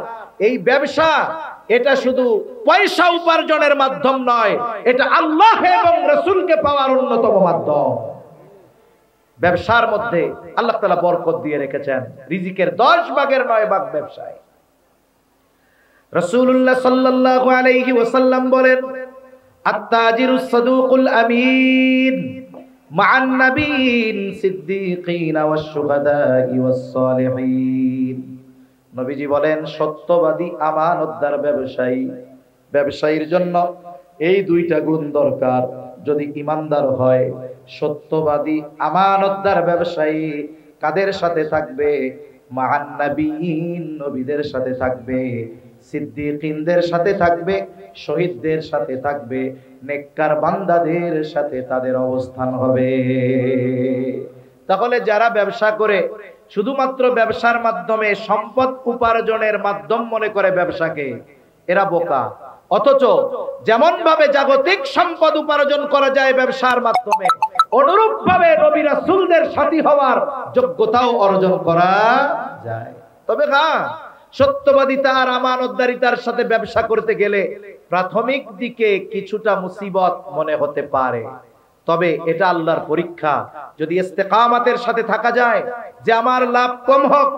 এই ব্যবসা এটা শুধু পয়সা উপার্জনের মাধ্যম নয়, এটা আল্লাহ এবং রাসূলকে পাওয়ার অন্যতম মাধ্যম। ব্যবসার মধ্যে আল্লাহ তাআলা বরকত দিয়ে রেখেছেন, রিজিকের 10 ভাগের 9 ভাগ ব্যবসায়। রাসূলুল্লাহ সাল্লাল্লাহু আলাইহি ওয়াসাল্লাম বলেন, আত-তাজিরুস সাদুকুল আমিন মা'আন নাবিয়্যিন সিদ্দীকিন ওয়াশ শুহাদা'i ওয়াস সালিহিন। নবীজি বলেন, সত্যবাদী আমানতদার ব্যবসায়ী, ব্যবসায়ীর জন্য এই 2টা গুণ দরকার। যদি ঈমানদার হয়, সত্যবাদী আমানতদার ব্যবসায়ী কাদের সাথে থাকবে? মা'আন নাবিয়্যিন, নবীদের সাথে থাকবে, সিদ্দীকিনদের সাথে থাকবে, শহীদদের সাথে থাকবে, নেককার বান্দাদের সাথে তাদের অবস্থান হবে। তাহলে যারা ব্যবসা করে শুধুমাত্র ব্যবসার মাধ্যমে সম্পদ উপার্জনের মাধ্যম মনে করে ব্যবসাকে, এরা বোকা। অথচ যেমন ভাবে জাগতিক সম্পদ উপার্জন করা যায় ব্যবসার মাধ্যমে, অনুরূপ ভাবে নবী রাসূলদের সাথী হওয়ার যোগ্যতাও অর্জন করা যায়। তবে হ্যাঁ, সত্যবাদিতা আর আমানতদারিতার সাথে ব্যবসা করতে গেলে প্রাথমিক দিকে কিছুটা মুসিবত মনে হতে পারে, তবে এটা আল্লাহর পরীক্ষা। যদি ইস্তেকামাতের সাথে থাকা যায়, যে আমার লাভ কম হোক,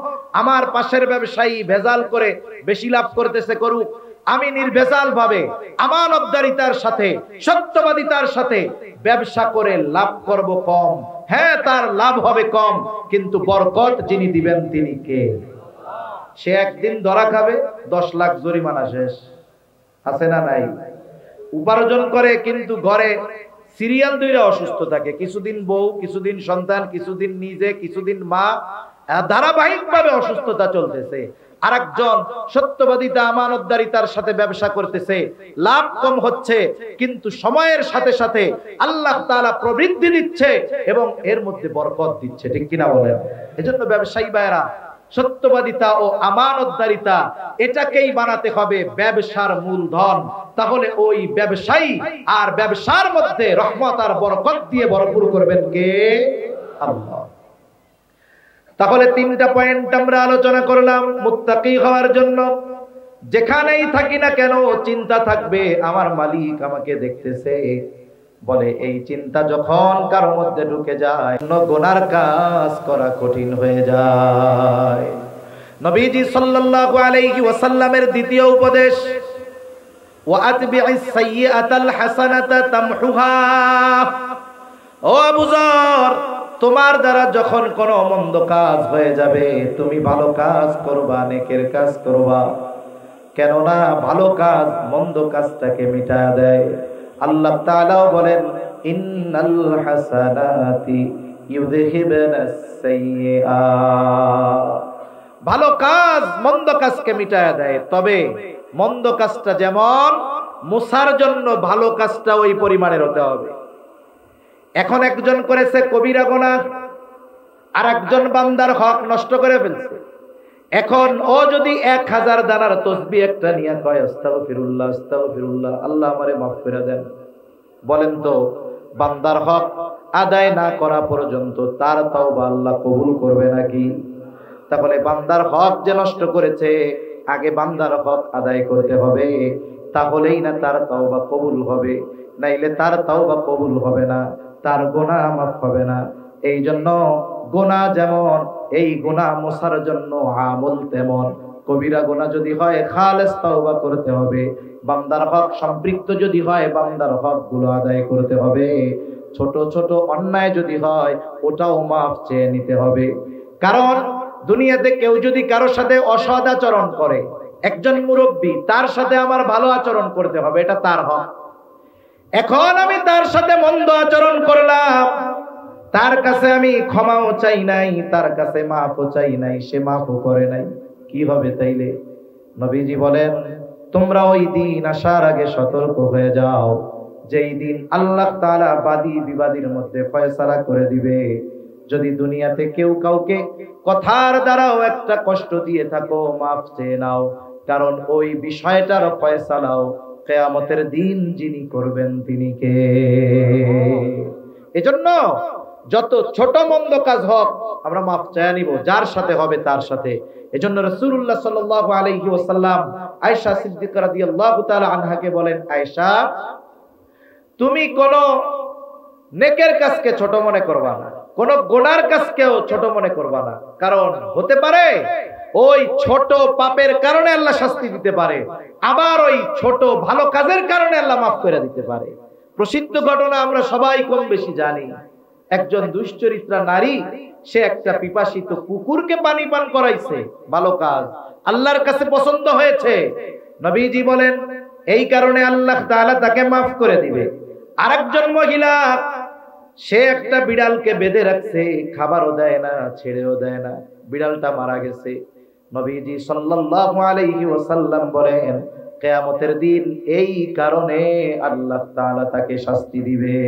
আমার পাশের ব্যবসায়ী ভেজাল করে বেশি লাভ করতেছে করুক, আমি নির্ভেজাল ভাবে আমানতদারিতার সাথে সত্যবাদিতার সাথে ব্যবসা করে লাভ করব কম, হ্যাঁ তার লাভ হবে কম, কিন্তু বরকত যিনি দিবেন তিনি কে? সে একদিন ধরা খাবে, 10 লাখ জরিমানা শেষ, আছে না নাই? উপার্জন করে কিন্তু ঘরে সিরিয়াল ধরে অসুস্থ থাকে, কিছুদিন বউ, কিছুদিন সন্তান, কিছুদিন নিজে, কিছুদিন মা, ধারাবাহিকভাবে অসুস্থতা চলতেছে। আরেকজন সত্যবাদিতা আমানতদারিতার সাথে ব্যবসা করতেছে, লাভ কম হচ্ছে, কিন্তু সময়ের সাথে সাথে আল্লাহ তাআলা প্রবৃদ্ধি দিচ্ছে এবং এর মধ্যে বরকত দিচ্ছে, ঠিক কিনা বলেন? এজন্য ব্যবসায়ী ভাইরা, সত্যবাদিতা ও আমানতদারিতা এটাকেই বানাতে হবে ব্যবসার মূলধন। তাহলে ওই ব্যবসায়ী আর ব্যবসার মধ্যে রহমত আর বরকত দিয়ে ভরপুর করবেন কে? আল্লাহ। তাহলে 3টা পয়েন্ট আমরা আলোচনা করলাম মুত্তাকি হওয়ার জন্য। যেখানেই থাকি না কেন চিন্তা থাকবে আমার মালিক আমাকে দেখতেছে। বলে এই চিন্তা যখন কারোর মধ্যে ঢুকে যায়, গুনার কাজ করা কঠিন হয়ে যায়। নবীজি সাল্লাল্লাহু আলাইহি ওয়াসাল্লামের দ্বিতীয় উপদেশ, ওয়া আতবি'is সাইয়্যাতাল হাসানাতা তামহুহা। ও আবু যর, তোমার দ্বারা যখন কোনো মন্দ কাজ হয়ে যাবে, তুমি ভালো কাজ করবা, নেকের কাজ করবা, কেননা ভালো কাজ মন্দ কাজটাকে মিটায় দেয়। আল্লাহ তাআলাও বলেন, ইন্নাল হাসানাতি ইউযহিবুনাস সাইয়্যাত। ভালো কাজ মন্দ কাজকে মিটায় দেয়, তবে মন্দ কাজটা যেমন মুছার জন্য ভালো কাজটা ওই পরিমাণের হতে হবে। এখন একজন করেছে কবিরা গুনাহ, আর একজন বান্দার হক নষ্ট করে ফেলছে। এখন ও যদি 1000 দানার তসবিহ একটা নিয়ে কয় আস্তাগফিরুল্লাহ আস্তাগফিরুল্লাহ, আল্লাহ আমারে মাফ করে দেন, বলেন তো বান্দার হক আদায় না করা পর্যন্ত তার তওবা আল্লাহ কবুল করবে নাকি? তাহলে বান্দার হক যে নষ্ট করেছে, আগে বান্দার হক আদায় করতে হবে, তাহলেই না তার তওবা কবুল হবে, নাইলে তার তওবা কবুল হবে না। তার গুনাহ মাফ হবে না। এই জন্য গুনাহ যেমন, এই গুনাহ মোছার জন্য আমল তেমন। কবিরা গুনাহ যদি হয় খালেস তওবা করতে হবে, বান্দার হক সম্পৃক্ত যদি হয় বান্দার হক গুলো আদায় করতে হবে, ছোট ছোট অন্যায় যদি হয় ওটাও মাফ চেয়ে নিতে হবে। কারণ দুনিয়াতে কেউ যদি কারোর সাথে অসৎ আচরণ করে, একজন মুরব্বী, তার সাথে আমার ভালো আচরণ করতে হবে, এটা তার হক। এখন আমি তার সাথে মন্দ আচরণ করলাম, তার কাছে আমি ক্ষমাও চাই নাই, তার কাছে মাফও চাই নাই, সে মাফও করে নাই, কি হবে তাইলে? নবীজি বলেন, তোমরা ওই দিন আসার আগে সতর্ক হয়ে যাও, যেই দিন আল্লাহ তাআলা বাদী বিবাদীর মধ্যে ফয়সালা করে দিবে। যদি দুনিয়াতে কেউ কাউকে কথার দ্বারাও একটা কষ্ট দিয়ে থাকো, মাফ চেয়ে নাও, কারণ ওই বিষয়টার ফয়সালাও কিয়ামতের দিন যিনি করবেন তিনি কে? এজন্য যত ছোট মন্দ কাজ হোক আমরা মাফ চেয়ে নিব, যার সাথে হবে তার সাথে। এজন্য রাসূলুল্লাহ সাল্লাল্লাহু আলাইহি ওয়াসাল্লাম আয়েশা সিদ্দিকা রাদিয়াল্লাহু তাআলা আনহাকে বলেন, আয়েশা, তুমি কোন নেকের কাজকে ছোট মনে করবা না, কোন গুনার কাজকেও ছোট মনে করবা না, কারণ হতে পারে ওই ছোট পাপের কারণে আল্লাহ শাস্তি দিতে পারে, আবার ওই ছোট ভালো কাজের কারণে আল্লাহ মাফ করে দিতে পারে। প্রসিদ্ধ ঘটনা আমরা সবাই কম বেশি জানি। একজন দুশ্চরিত্রা নারী, সে একটা পিপাসিত কুকুরকে পানি পান করাইছে, ভালো কাজ, আল্লাহর কাছে পছন্দ হয়েছে। নবীজি বলেন এই কারণে আল্লাহ তাআলা তাকে মাফ করে দিবে। আরেকজন মহিলা, সে একটা বিড়ালকে বেঁধে রাখছে, খাবারও দেয় না, ছেড়েও দেয় না, বিড়ালটা মারা গেছে। নবীজি সাল্লাল্লাহু আলাইহি ওয়াসাল্লাম বলেন, কিয়ামতের দিন এই কারণে আল্লাহ তাআলা তাকে শাস্তি দিবে।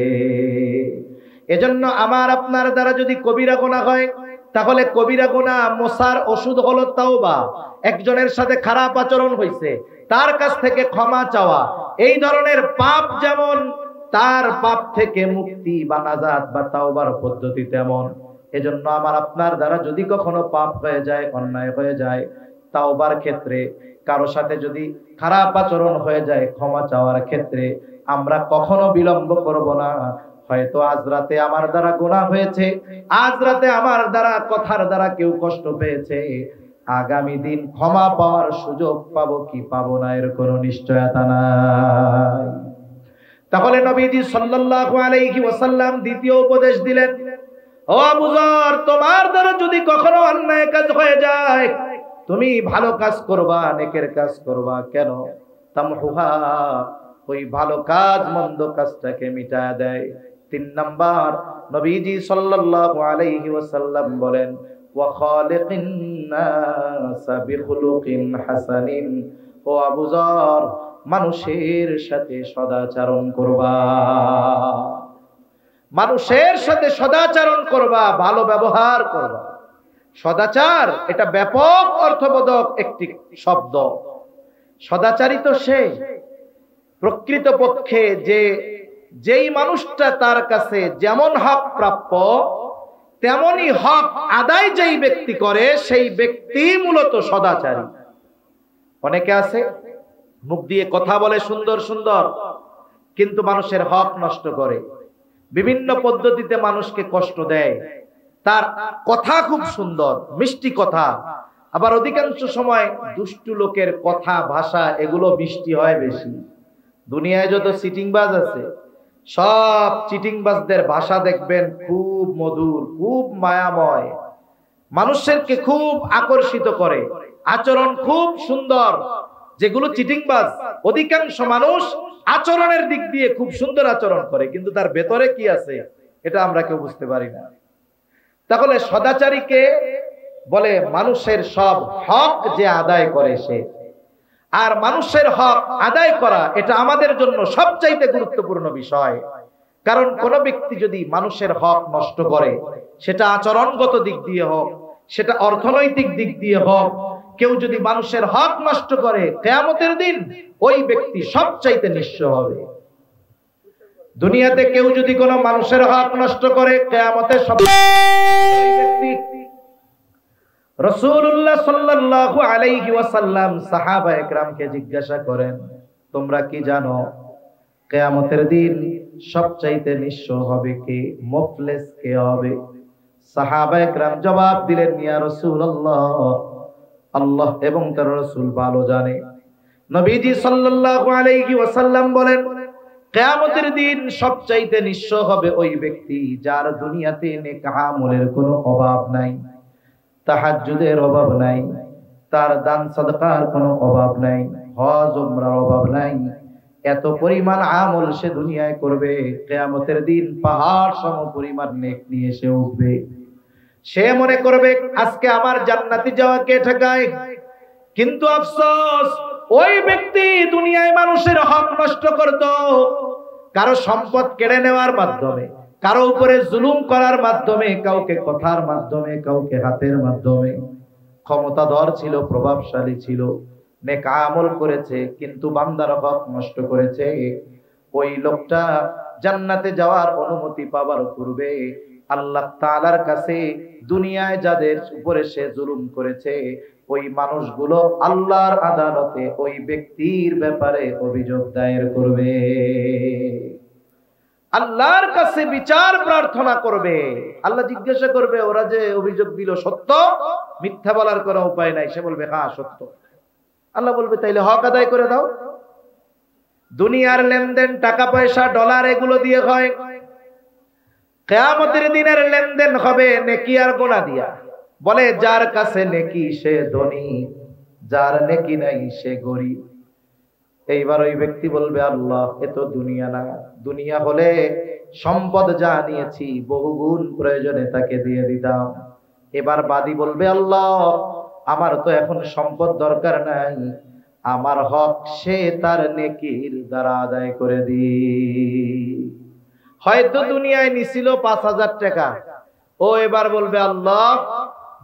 এজন্য আমার আপনার দ্বারা যদি কবিরা গুনাহ হয়, তাহলে কবিরা গুনাহ মোছার ওষুধ হলো তাওবা। একজনের সাথে খারাপ আচরণ হয়েছে, তার কাছ থেকে ক্ষমা চাওয়া, এই ধরনের পাপ যেমন তার পাপ থেকে মুক্তি বা নাজাত বা তাওবার পদ্ধতি তেমন। এজন্য আমার আপনার দ্বারা যদি কখনো পাপ হয়ে যায়, অন্যায় হয়ে যায়, তাওবার ক্ষেত্রে, কারো সাথে যদি খারাপ আচরণ হয়ে যায়, ক্ষমা চাওয়ার ক্ষেত্রে আমরা কখনো বিলম্ব করব না। হয়তো আজ রাতে আমার দ্বারা গুনাহ হয়েছে, আজ রাতে আমার দ্বারা কথার দ্বারা কেউ কষ্ট পেয়েছে, আগামী দিন ক্ষমা পাওয়ার সুযোগ পাবো কি পাবো না এর কোনো নিশ্চয়তা নাই। তাহলে নবীজি সাল্লাল্লাহু আলাইহি ওয়াসাল্লাম দ্বিতীয় উপদেশ দিলেন, ও আবু যর, তোমার দ্বারা যদি কখনো অন্যায় কাজ হয়ে যায়, তুমি ভালো কাজ করবা, নেকের কাজ করবা, কেন? তামহুহা, ওই ভালো কাজ মন্দ কাজটাকে মিটায়া দেয়। 3 নাম্বার, নবীজি সাল্লাল্লাহু আলাইহি ওয়াসাল্লাম বলেন, ওয়া খালিকিন নাস বিখুলুকিন হাসানিন, ও আবু যর, মানুষের সাথে সদাচরণ করবা, মানুষের সাথে সদাচরণ করবা, ভালো ব্যবহার করবা। সদাচার এটা ব্যাপক অর্থবোধক একটি শব্দ। সদাচারিত সে প্রকৃতপক্ষে যেই মানুষটা তার কাছে যেমন হক প্রাপ্য, তেমনি হক আদায় যেই ব্যক্তি করে, সেই ব্যক্তি মূলত সদাচারী। অনেকে আছে মুখ দিয়ে কথা বলে সুন্দর সুন্দর, কিন্তু মানুষের হক নষ্ট করে, বিভিন্ন পদ্ধতিতে মানুষকে কষ্ট দেয়। তার কথা খুব সুন্দর, মিষ্টি কথা, আবার অধিকাংশ সময় দুষ্টু লোকের কথা, ভাষা, এগুলো মিষ্টি হয় বেশি। দুনিয়ায় যত চিটিংবাজ আছে, সব চিটিংবাজদের ভাষা দেখবেন খুব মধুর, খুব মায়াময়, মানুষকে খুব আকর্ষিত করে, আচরণ খুব সুন্দর। যেগুলো চিটিংবাজ, অধিকাংশ মানুষ আচরণের দিক দিয়ে খুব সুন্দর আচরণ করে, কিন্তু তার ভেতরে কি আছে এটা আমরা কেউ বুঝতে পারি না। তাহলে সদাচারীকে বলে মানুষের সব হক যে আদায় করে সে। আর মানুষের হক আদায় করা এটা আমাদের জন্য সবচাইতে গুরুত্বপূর্ণ বিষয়। কারণ কোন ব্যক্তি যদি মানুষের হক নষ্ট করে, সেটা আচরণগত দিক দিয়ে হোক, সেটা অর্থনৈতিক দিক দিয়ে হোক, কেউ যদি মানুষের হক নষ্ট করে, কিয়ামতের দিন ওই ব্যক্তি সবচাইতে নিঃস্ব হবে। দুনিয়াতে কেউ যদি কোনো মানুষের হক নষ্ট করে, কিয়ামতে সব ব্যক্তি। রাসূলুল্লাহ সাল্লাল্লাহু আলাইহি ওয়াসাল্লাম সাহাবা একরামকে জিজ্ঞাসা করেন, তোমরা কি জানো কিয়ামতের দিন সবচাইতে নিঃস্ব হবে কে, মুফলিস কে হবে? সাহাবায়ে কেরাম জবাব দিলেন, ইয়া রাসূলুল্লাহ, আল্লাহ এবং তার রাসূল ভালো জানে। নবীজি সাল্লাল্লাহু আলাইহি ওয়াসাল্লাম বলেন, কিয়ামতের দিন সবচাইতে নিঃস্ব হবে ওই ব্যক্তি যার দুনিয়াতে নেক আমলের কোনো অভাব নাই, তাহাজ্জুদের অভাব নাই, তার দান সাদকার কোনো অভাব নাই, হজ উমরার অভাব নাই। এত পরিমাণ আমল সে দুনিয়ায় করবে, কিয়ামতের দিন পাহাড় সম পরিমাণ নেক নিয়ে সে উঠবে। সে মনে করবে আজকে আমার জান্নাতে যাওয়া কে ঠেকায়? কিন্তু আফসোস, ওই ব্যক্তি দুনিয়ায় মানুষের হক নষ্ট করত, কারো সম্পদ কেড়ে নেওয়ার মাধ্যমে, কারো উপরে জুলুম করার মাধ্যমে, কাউকে কথার মাধ্যমে, কাউকে হাতের মাধ্যমে। ক্ষমতাধর ছিল, প্রভাবশালী ছিল, নেক আমল করেছে, কিন্তু বান্দার হক নষ্ট করেছে। ওই লোকটা জান্নাতে যাওয়ার অনুমতি পাবার পূর্বে আল্লাহ তাআলার কাছে দুনিয়ায় যাদের উপরে সে জুলুম করেছে ওই মানুষগুলো আল্লাহর আদালতে ওই ব্যক্তির ব্যাপারে অভিযোগ দায়ের করবে, আল্লাহর কাছে বিচার প্রার্থনা করবে। আল্লাহ জিজ্ঞাসা করবে, ওরা যে অভিযোগ দিল সত্য? মিথ্যা বলার কোনো উপায় নাই। সে বলবে হ্যাঁ সত্য। আল্লাহ বলবে তাইলে হক আদায় করে দাও। দুনিয়ার লেনদেন, টাকা পয়সা, ডলার, এগুলো দিয়ে হয়। কিয়ামতের দিনের লেনদেন হবে নেকি আর গুনাহ দিয়া। বলে যার কাছে নেকি সে ধনী, যার নেকি নাই সে গরিব। এইবার ওই ব্যক্তি বলবে, আল্লাহ এ তো দুনিয়া না, দুনিয়া হলে সম্পদ যা নিয়েছি বহুগুণ প্রয়োজনে তাকে দিয়ে দিতাম। এবার বাদী বলবে, আল্লাহ আমার তো এখন সম্পদ দরকার নাই, আমার হক সে তার নেকির দ্বারা আদায় করে দি। হয়তো দুনিয়ায় নিছিল ৫,০০০ টাকা, ও এবার বলবে, আল্লাহ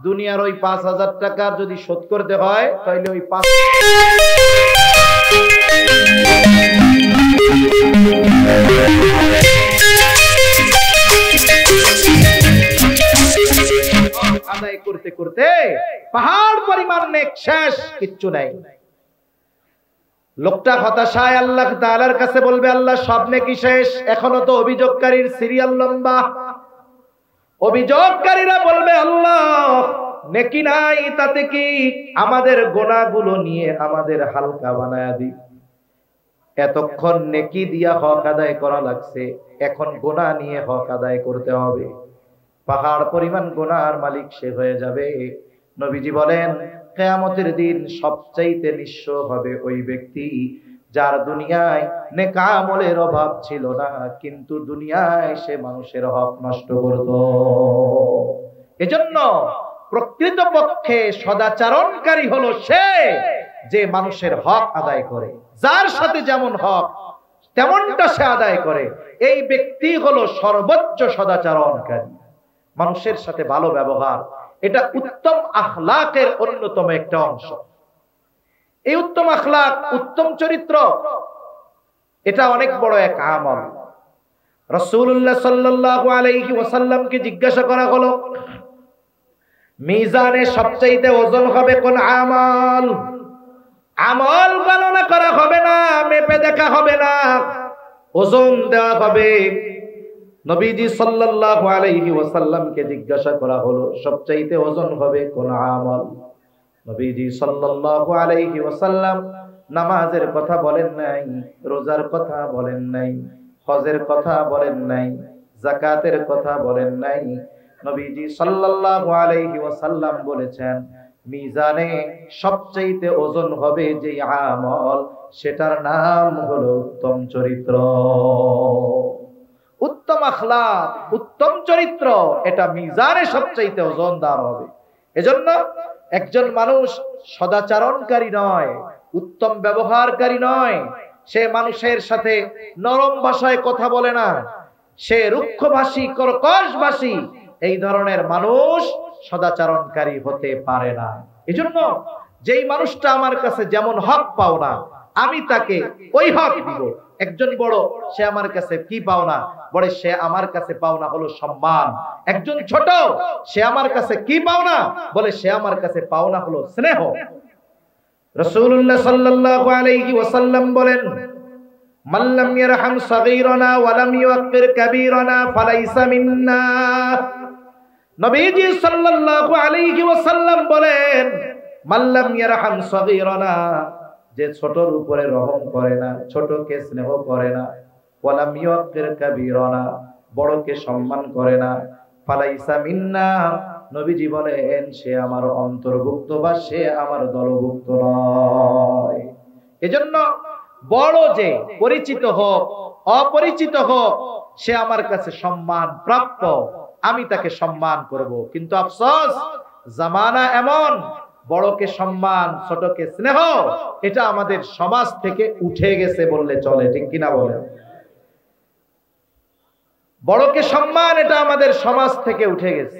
দুনিয়ার ওই ৫,০০০ টাকা যদি শোধ করতে হয় তাহলে ওই ৫ আদায় করতে করতে পাহাড় পরিমাণ নেক শেষ, কিচ্ছু নাই। লোকটা হতাশায় আল্লাহ তাআলার কাছে বলবে, আল্লাহ সব নেকি শেষ, এখনো তো অভিযোগকারীর সিরিয়াল লম্বা। অভিযোগকারীরা বলবে, আল্লাহ নেকি নাই তাতে কি, আমাদের গুনাহগুলো নিয়ে আমাদের হালকা বানায়া দি। এতক্ষণ নেকি দিয়া হক আদায় করা লাগছে, এখন গুনাহ নিয়ে হক আদায় করতে হবে। পাহাড় পরিমাণ গুনাহর মালিক সে হয়ে যাবে। নবীজি বলেন, কিয়ামতের দিন সবচাইতে নিঃস্ব হবে ওই ব্যক্তি যার দুনিয়ায় নেক আমলের অভাব ছিল না, কিন্তু দুনিয়ায় সে মানুষের হক নষ্ট করত। এজন্য প্রকৃতপক্ষে সদাচরণকারী হলো সে যে মানুষের হক আদায় করে, যার সাথে যেমন হক তেমনটা সে আদায় করে। এই ব্যক্তি হলো সর্বোচ্চ সদাচরণকারী। মানুষের সাথে ভালো ব্যবহার, এটা উত্তম আখলাকের অন্যতম একটা অংশ। এই উত্তম আখলাক, উত্তম চরিত্র, এটা অনেক বড় এক আমল। রাসূলুল্লাহ সাল্লাল্লাহু আলাইহি ওয়াসাল্লামকে জিজ্ঞাসা করা হলো, মিজানে সবচাইতে ওজন হবে কোন আমল? আমল গণনা করা হবে না, মেপে দেখা হবে না, ওজন দেওয়া হবে। নবীজি সাল্লাল্লাহু আলাইহি ওয়াসাল্লামকে জিজ্ঞাসা করা হলো, সবচাইতে ওজন হবে কোন আমল? নবীজি সাল্লাল্লাহু আলাইহি ওয়াসাল্লাম নামাজের কথা বলেন নাই, রোজার কথা বলেন নাই, হজের কথা বলেন নাই, যাকাতের কথা বলেন নাই। নবীজি সাল্লাল্লাহু আলাইহি ওয়াসাল্লাম বলেছেন, মিজানে সবচাইতে ওজন হবে যে আমল, সেটার নাম হলো উত্তম চরিত্র। উত্তম আখলাক, উত্তম চরিত্র, এটা মিজানে সবচাইতে ওজনদার হবে। এজন্য একজন মানুষ সদাচরণকারী নয়, উত্তম ব্যবহারকারী নয়, সে মানুষের সাথে নরম ভাষায় কথা বলে না, সে রুক্ষভাষী, কর্কশভাষী, এই ধরনের মানুষ সদাচরণকারী হতে পারে না। এজন্য যেই মানুষটা আমার কাছে যেমন হক পাও না, আমি তাকে ওই হক দিব। একজন বড়, সে আমার কাছে কি পাওনা? বলে সে আমার কাছে পাওনা হলো সম্মান। একজন ছোট, সে আমার কাছে কি পাওনা? বলে সে আমার কাছে পাওনা হলো স্নেহ। রাসূলুল্লাহ সাল্লাল্লাহু আলাইহি ওয়াসাল্লাম বলেন, মাল্লাম ইয়ারহাম সাগীরানা ওয়া লাম ইউক্কির কাবীরানা ফালাইসা মিন্না। নবীজি সাল্লাল্লাহু আলাইহি ওয়াসাল্লাম বলেন, মাল্লাম ইয়ারহাম সাগীরানা, যে ছোটর উপরে রহম করে না, ছোটকে স্নেহ করে না, ওয়া লাম ইউক্কির কাবীরানা, বড়কে সম্মান করে না, ফালাইসা মিন্না, নবীজি বলেন সে আমার অন্তর্ভুক্ত বা সে আমার দলভুক্ত নয়। এজন্য বড় যে পরিচিত হোক অপরিচিত হোক, সে আমার কাছে সম্মান প্রাপ্য, আমি তাকে সম্মান করব। কিন্তু আফসোস, জামানা এমন, বড়কে সম্মান ছোটকে স্নেহ, এটা আমাদের সমাজ থেকে উঠে গেছে বললে চলে, ঠিক কিনা বলেন? বড়কে সম্মান এটা আমাদের সমাজ থেকে উঠে গেছে।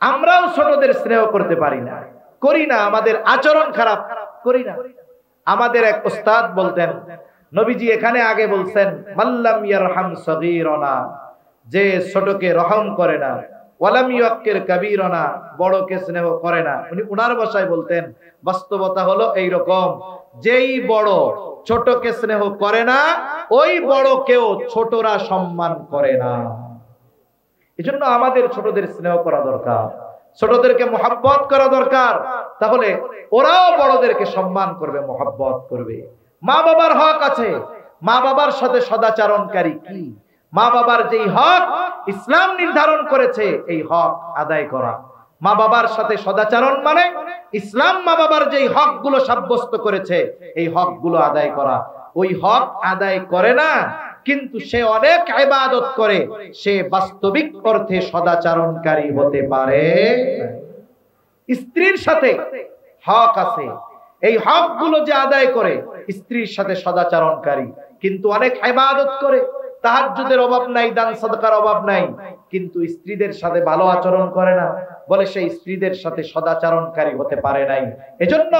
আমরাও ছোটদের স্নেহ করতে পারি না, করি না, আমাদের আচরণ খারাপ, করি না। আমাদের এক উস্তাদ বলতেন, নবীজি এখানে আগে বলছেন মাল্লাম ইয়ারহাম সাগীরানা, যে ছোটকে রহম করে না, ওয়ালাম ইউক্কির কাবীরানা, বড়কে স্নেহ করে না। উনি উনার ভাষায় বলতেন, বাস্তবতা হলো এই রকম, যেই বড় ছোটকে স্নেহ করে না, ওই বড়কেও ছোটরা সম্মান করে না। এজন্য আমাদের ছোটদের স্নেহ করা দরকার, ছোটদেরকে মহব্বত করা দরকার, তাহলে ওরাও বড়দেরকে সম্মান করবে, মহব্বত করবে। মা বাবার হক আছে, মা বাবার সাথে সদাচরণকারী কি? মা বাবার যেই হক ইসলাম নির্ধারণ করেছে, এই হক আদায় করা। মা বাবার সাথে সদাচরণ মানে ইসলাম মা বাবার যেই হকগুলো সাব্যস্ত করেছে, এই হকগুলো আদায় করা। ওই হক আদায় করে না, কিন্তু সে অনেক ইবাদত করে, সে বাস্তবিক অর্থে সদাচরণকারী হতে পারে। স্ত্রীর সাথে হক আছে, এই হকগুলো যে আদায় করে, স্ত্রীর সাথে সদাচরণকারী, কিন্তু অনেক ইবাদত করে, তাহাজ্জুদের অভাব নাই, দান সাদকার অভাব নাই, কিন্তু স্ত্রীদের সাথে ভালো আচরণ করে না, বলে সেই স্ত্রীদের সাথে সদাচরণকারী হতে পারে নাই। এজন্য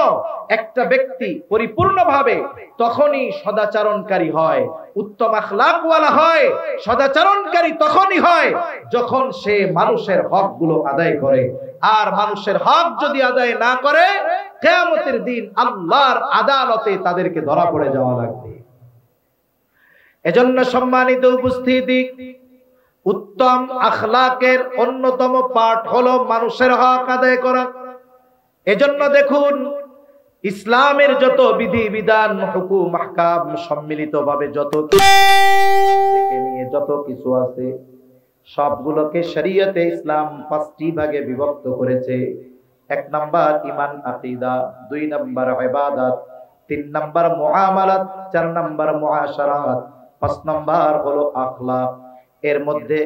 একটা ব্যক্তি পরিপূর্ণভাবে তখনই সদাচরণকারী হয়, উত্তম আখলাকওয়ালা হয়, সদাচরণকারী তখনই হয় যখন সে মানুষের হকগুলো আদায় করে। আর মানুষের হক যদি আদায় না করে, কিয়ামতের দিন আল্লাহর আদালতে তাদেরকে ধরা পড়ে যাওয়া লাগবে। এজন্য সম্মানিত উপস্থিতি, উত্তম আখলাকের অন্যতম পাঠ হলো মানুষের হক আদায় করা। এজন্য দেখুন, ইসলামের যত বিধি বিধান, হুকুম আহকাম সম্মিলিতভাবে যত কিছু আছে, সবগুলোকে শরীয়তে ইসলাম 5টি ভাগে বিভক্ত করেছে। 1 নাম্বার ঈমান আকীদা, 2 নাম্বার ইবাদত, 3 নাম্বার মুআমালাত, 4 নাম্বার মুআশারাত, 5 নাম্বার হলো আখলাক। এর মধ্যে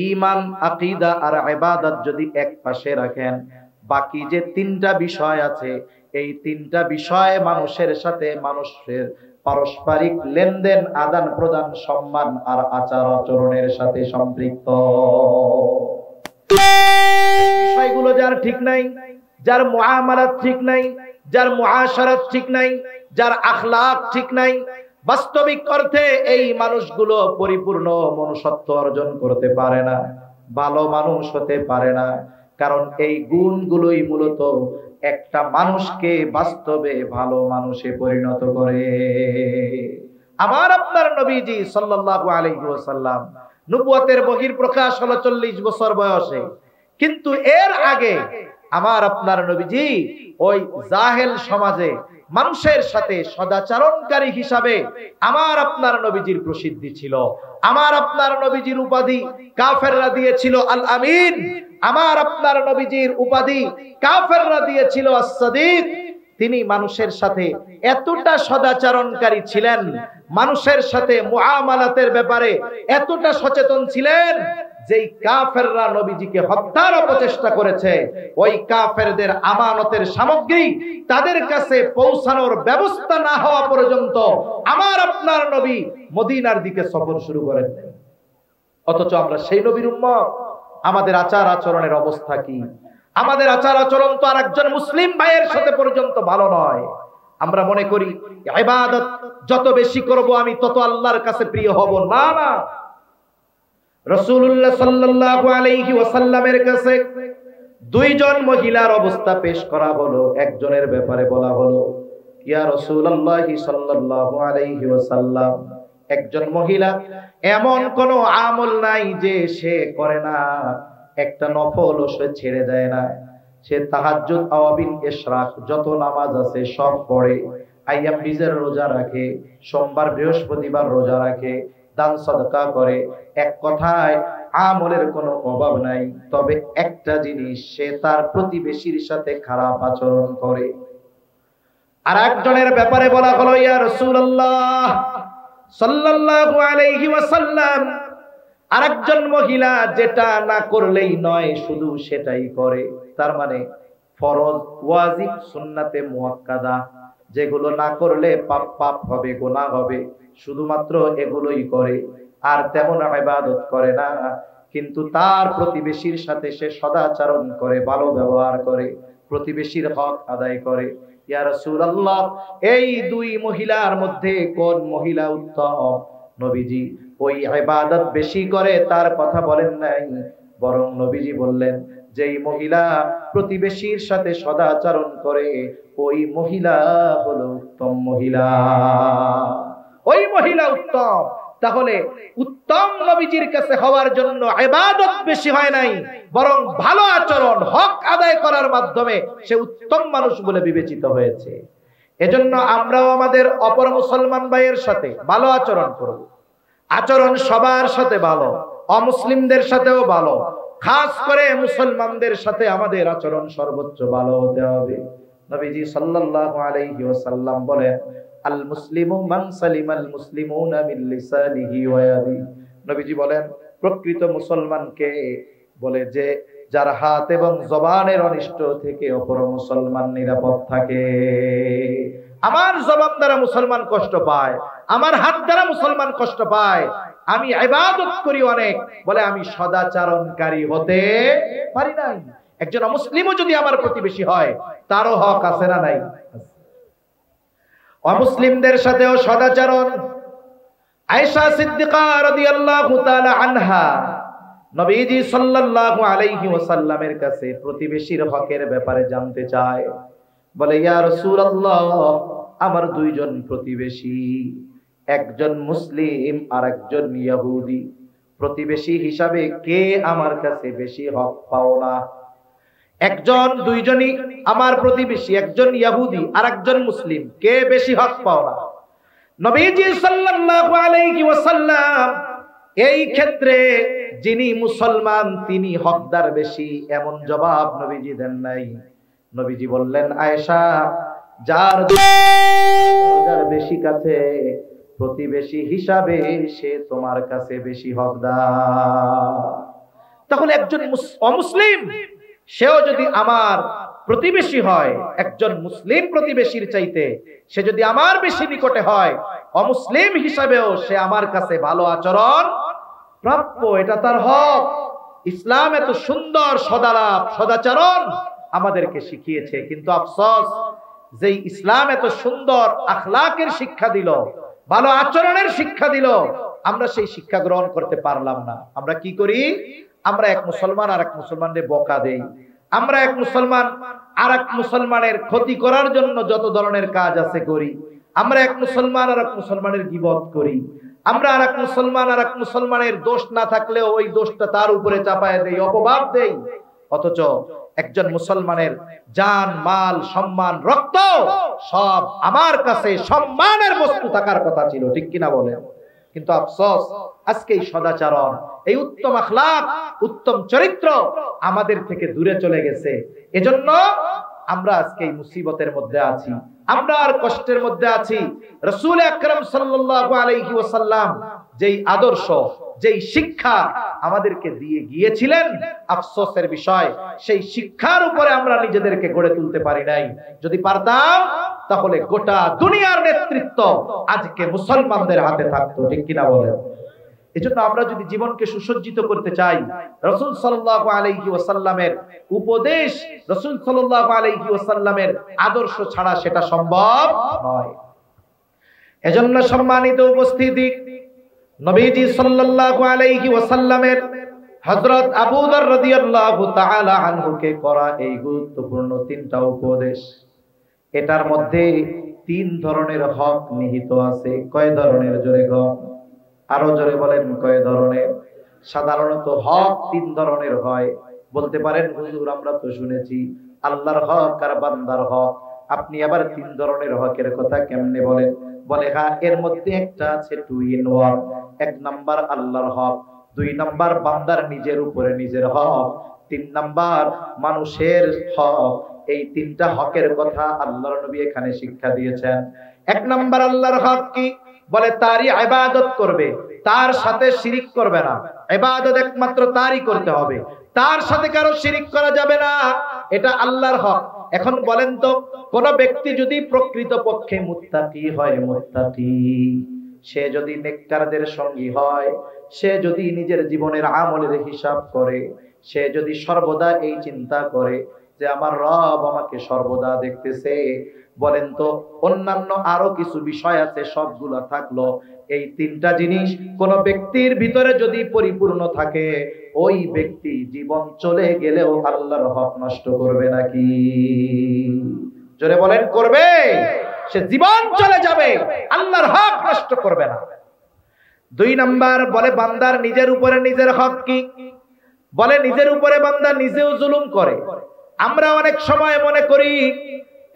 ঈমান আকীদা আর ইবাদত যদি এক পাশে রাখেন, বাকি যে 3টা বিষয় আছে, এই 3টা বিষয় মানুষের সাথে মানুষের পারস্পরিক লেনদেন, আদান প্রদান, সম্মান আর আচার আচরণের সাথে সম্পৃক্ত। বিষয়গুলো যার ঠিক নাই, যার মুআমালাত ঠিক নাই, যার মুআশারাত ঠিক নাই, যার আখলাক ঠিক নাই, বাস্তবিক অর্থে এই মানুষগুলো পরিপূর্ণ মনুষ্যত্ব অর্জন করতে পারে না, ভালো মানুষ হতে পারে না। কারণ এই গুণগুলোই মূলত একটা মানুষকে বাস্তবে ভালো মানুষে পরিণত করে। আমার আপনার নবীজি সাল্লাল্লাহু আলাইহি ওয়াসাল্লাম নবুয়তের বহিঃপ্রকাশ হলো 40 বছর বয়সে, কিন্তু এর আগে আমার আপনার নবীজি ওই জাহেল সমাজে মানুষের সাথে সদাচরণকারী হিসাবে আমার আপনার নবীজির প্রসিদ্ধি ছিল। আমার আপনার নবীজির উপাধি কাফেররা দিয়েছিল আল আমিন, আমার আপনার নবীজির উপাধি কাফেররা দিয়েছিল আস-সাদিক। তিনি মানুষের সাথে এতটা সদাচরণকারী ছিলেন, মানুষের সাথে মুআমালাতের ব্যাপারে এতটা সচেতন ছিলেন, যেই কাফেররা নবীজিকে হত্যার অপচেষ্টা করেছে, ওই কাফেরদের আমানতের সামগ্রী তাদের কাছে পৌঁছানোর ব্যবস্থা না হওয়া পর্যন্ত আমার আপনার নবী মদিনার দিকে সফর শুরু করেন। অথচ আমরা সেই নবীর উম্মত, আমাদের আচার আচরণের অবস্থা কি? আমাদের আচার আচরণ তো আরেকজন মুসলিম ভাইয়ের সাথে পর্যন্ত ভালো নয়। আমরা মনে করি ইবাদত যত বেশি করব আমি তত আল্লাহর কাছে প্রিয় হব। না না, রাসূলুল্লাহ সাল্লাল্লাহু আলাইহি ওয়াসাল্লামের কাছে 2 জন মহিলার অবস্থা পেশ করা হলো। একজনের ব্যাপারে বলা হলো, ইয়া রাসূলুল্লাহ সাল্লাল্লাহু আলাইহি ওয়াসাল্লাম, একজন মহিলা এমন কোন আমল নাই যে সে করে না, একটা নফল সে ছেড়ে দেয় না। সে তাহাজ্জুদ, আওয়াবিন, ইশরাক যত নামাজ আছে সব পড়ে, আইয়াম বিজের রোজা রাখে, সোমবার বৃহস্পতিবার রোজা রাখে, দান সাদকা করে। এক কথায় আমলের কোনো অভাব নাই। তবে একটা জিনিস, সে তার প্রতিবেশীর সাথে খারাপ আচরণ করে। আর একজনের ব্যাপারে বলা হলো, ইয়া রাসূলুল্লাহ সাল্লাল্লাহু আলাইহি ওয়াসাল্লাম, আরেকজন মহিলা যেটা না করলেই নয় শুধু সেটাই করে। তার মানে ফরজ, ওয়াজিব, সুন্নাতে মুআক্কাদা যেগুলো না করলে পাপ হবে, গুনাহ হবে, শুধুমাত্র এগুলোই করে, আর তেমন ইবাদত করে না। কিন্তু তার প্রতিবেশীর সাথে সে সদাচরণ করে, ভালো ব্যবহার করে, প্রতিবেশীর হক আদায় করে। ইয়া রাসূলুল্লাহ, এই দুই মহিলার মধ্যে কোন মহিলা উত্তম? নবীজি ওই ইবাদত বেশি করে তার কথা বলেন নাই, বরং নবীজি বললেন যেই মহিলা প্রতিবেশীর সাথে সদাচরণ করে ওই মহিলা হলো উত্তম মহিলা, ওই মহিলা উত্তম। তাহলে উত্তম নবীজির কাছে হওয়ার জন্য ইবাদত বেশি হয় নাই, বরং ভালো আচরণ, হক আদায় করার মাধ্যমে সে উত্তম মানুষ বলে বিবেচিত হয়েছে। এজন্য আমরাও আমাদের অপর মুসলমান ভাইয়ের সাথে ভালো আচরণ করব। আচরণ সবার সাথে ভালো, অমুসলিমদের সাথেও ভালো, খাস করে মুসলমানদের সাথে আমাদের আচরণ সর্বোচ্চ ভালো হতে হবে। নবীজি সাল্লাল্লাহু আলাইহি ওয়াসাল্লাম বলেন, আল মুসলিমু মান সালিমাল মুসলিমুনা মিন লিসানিহি ওয়া ইয়াদিহি। নবীজি বলেন প্রকৃত মুসলমানকে বলে যে যার হাত এবং জবানের অনিষ্ট থেকে অপর মুসলমান নিরাপদ থাকে। আমার জবান দ্বারা মুসলমান কষ্ট পায়, আমার হাত দ্বারা মুসলমান কষ্ট পায়, আমি ইবাদত করি অনেক, বলে আমি সদাচরণকারী হতে পারি নাই। একজন অমুসলিমও যদি আমার প্রতিবেশী হয় তারও হক আছে না নাই? অমুসলিমদের সাথেও সদাচরণ। আয়েশা সিদ্দিকা রাদিয়াল্লাহু তাআলা আনহা নবীজি সাল্লাল্লাহু আলাইহি ওয়াসাল্লামের কাছে প্রতিবেশীর হকের ব্যাপারে জানতে চায়। বলে, ইয়া রাসূলুল্লাহ, আমার দুইজন প্রতিবেশী, একজন মুসলিম আর একজন ইহুদি। প্রতিবেশী হিসাবে কে আমার কাছে বেশি হক পাও না? একজন, দুইজনই আমার প্রতিবেশী, একজন ইহুদি আর একজন মুসলিম, কে বেশি হক পাও না? নবীজি সাল্লাল্লাহু আলাইহি ওয়াসাল্লাম এই ক্ষেত্রে যিনি মুসলমান তিনি হকদার বেশি, এমন জবাব নবীজি দেন নাই। নবীজি বললেন, আয়েশা, যার বেশি কাছে প্রতিবেশী হিসাবে সে তোমার কাছে বেশি হকদার। তাহলে একজন অমুসলিম সেও যদি আমার প্রতিবেশী হয়, একজন মুসলিম প্রতিবেশীর চাইতে সে যদি আমার বেশি নিকটে হয়, অমুসলিম হিসাবেও সে আমার কাছে ভালো আচরণ প্রাপ্য, এটা তার হক। ইসলাম এত সুন্দর সদালাপ, সদাচরণ আমাদেরকে শিখিয়েছে, কিন্তু আফসোস যেই ইসলাম এত সুন্দর আখলাকের শিক্ষা দিল, ভালো আচরণের শিক্ষা দিল, আমরা সেই শিক্ষা গ্রহণ করতে পারলাম না। আমরা কি করি? আমরা এক মুসলমান আর এক মুসলমানের বকা দেই, আমরা এক মুসলমান আর এক মুসলমানের ক্ষতি করার জন্য যত ধরনের কাজ আছে করি, আমরা এক মুসলমান আর এক মুসলমানের গীবত করি, আমরা আর এক মুসলমান আর এক মুসলমানের দোষ না থাকলেও ওই দোষটা তার উপরে চাপায় দেই, অপবাদ দেই। অথচ একজন মুসলমানের জান, মাল, সম্মান, রক্ত সব আমার কাছে সম্মানের বস্তু থাকার কথা ছিল, ঠিক কিনা বলেন? কিন্তু আফসোস আজকে এই সদাচরণ, এই উত্তম আখলাক, উত্তম চরিত্র আমাদের থেকে দূরে চলে গেছে। এজন্য আমরা আজকে এই মুসিবতের মধ্যে আছি, আমরা আর কষ্টের মধ্যে আছি। রাসূল আকরাম সাল্লাল্লাহু আলাইহি ওয়াসাল্লাম যেই আদর্শ, যেই শিক্ষা আমাদেরকে দিয়ে গিয়েছিলেন, আফসোসের বিষয় সেই শিক্ষার উপরে আমরা নিজেদেরকে গড়ে তুলতে পারি নাই। যদি পারতাম তাহলে গোটা দুনিয়ার নেতৃত্ব আজকে মুসলমানদের হাতে থাকতো, ঠিক কিনা বলেন? এজন্য আমরা যদি জীবনকে সুসজ্জিত করতে চাই, রাসূল সাল্লাল্লাহু আলাইহি ওয়াসাল্লামের উপদেশ, রাসূল সাল্লাল্লাহু আলাইহি ওয়াসাল্লামের আদর্শ ছাড়া সেটা সম্ভব নয়। এজন্য সম্মানিত উপস্থিতি, নবীজি সাল্লাল্লাহু আলাইহি ওয়াসাল্লামের হযরত আবু যর রাদিয়াল্লাহু তাআলা আনহুকে করা এই গুরুত্বপূর্ণ তিনটা উপদেশ, এটার মধ্যে তিন ধরনের হক নিহিত আছে। কয় ধরনের? জোরে কও। আরো জোরে বলেন কয় ধরনের? সাধারণত হক তিন ধরনের হয়। বলতে পারেন হুজুর আমরা তো শুনেছি আল্লাহর হক আর বান্দার হক, আপনি আবার তিন ধরনের হকের কথা কেমনে বলেন? বলে হ্যাঁ, এর মধ্যে একটা আছে 2 in 1। এক নাম্বার আল্লাহর হক, 2 নাম্বার বান্দার নিজের উপরে নিজের হক, 3 নাম্বার মানুষের হক। এই তিনটা হকের কথা আল্লাহর নবী এখানে শিক্ষা দিয়েছেন। এক নাম্বার আল্লাহর হক কি? বলে তারই ইবাদত করবে, তার সাথে শিরিক করবে না। ইবাদত একমাত্র তারই করতে হবে, তার সাথে কারো শিরিক করা যাবে না, এটা আল্লাহর হক। এখন বলেন তো, কোন ব্যক্তি যদি প্রকৃত পক্ষে মুত্তাকি হয়, মুত্তাকি, সে যদি নেককারদের সঙ্গী হয়, সে যদি নিজের জীবনের আমলের হিসাব করে, সে যদি সর্বদা এই চিন্তা করে যে আমার রব আমাকে সর্বদা দেখতেছে, বলেন তো অন্যান্য আরো কিছু বিষয় আছে সবগুলা থাকলো, এই তিনটা জিনিস কোন ব্যক্তির ভিতরে যদি পরিপূর্ণ থাকে, ওই ব্যক্তি জীবন চলে গেলেও আল্লাহর হক নষ্ট করবে নাকি? জোরে বলেন করবে? সে জীবন চলে যাবে, আল্লাহর হক নষ্ট করবে না। 2 নাম্বার বলে বান্দার নিজের উপরে নিজের হক কি? বলে নিজের উপরে বান্দা নিজেও জুলুম করে। আমরা অনেক সময় মনে করি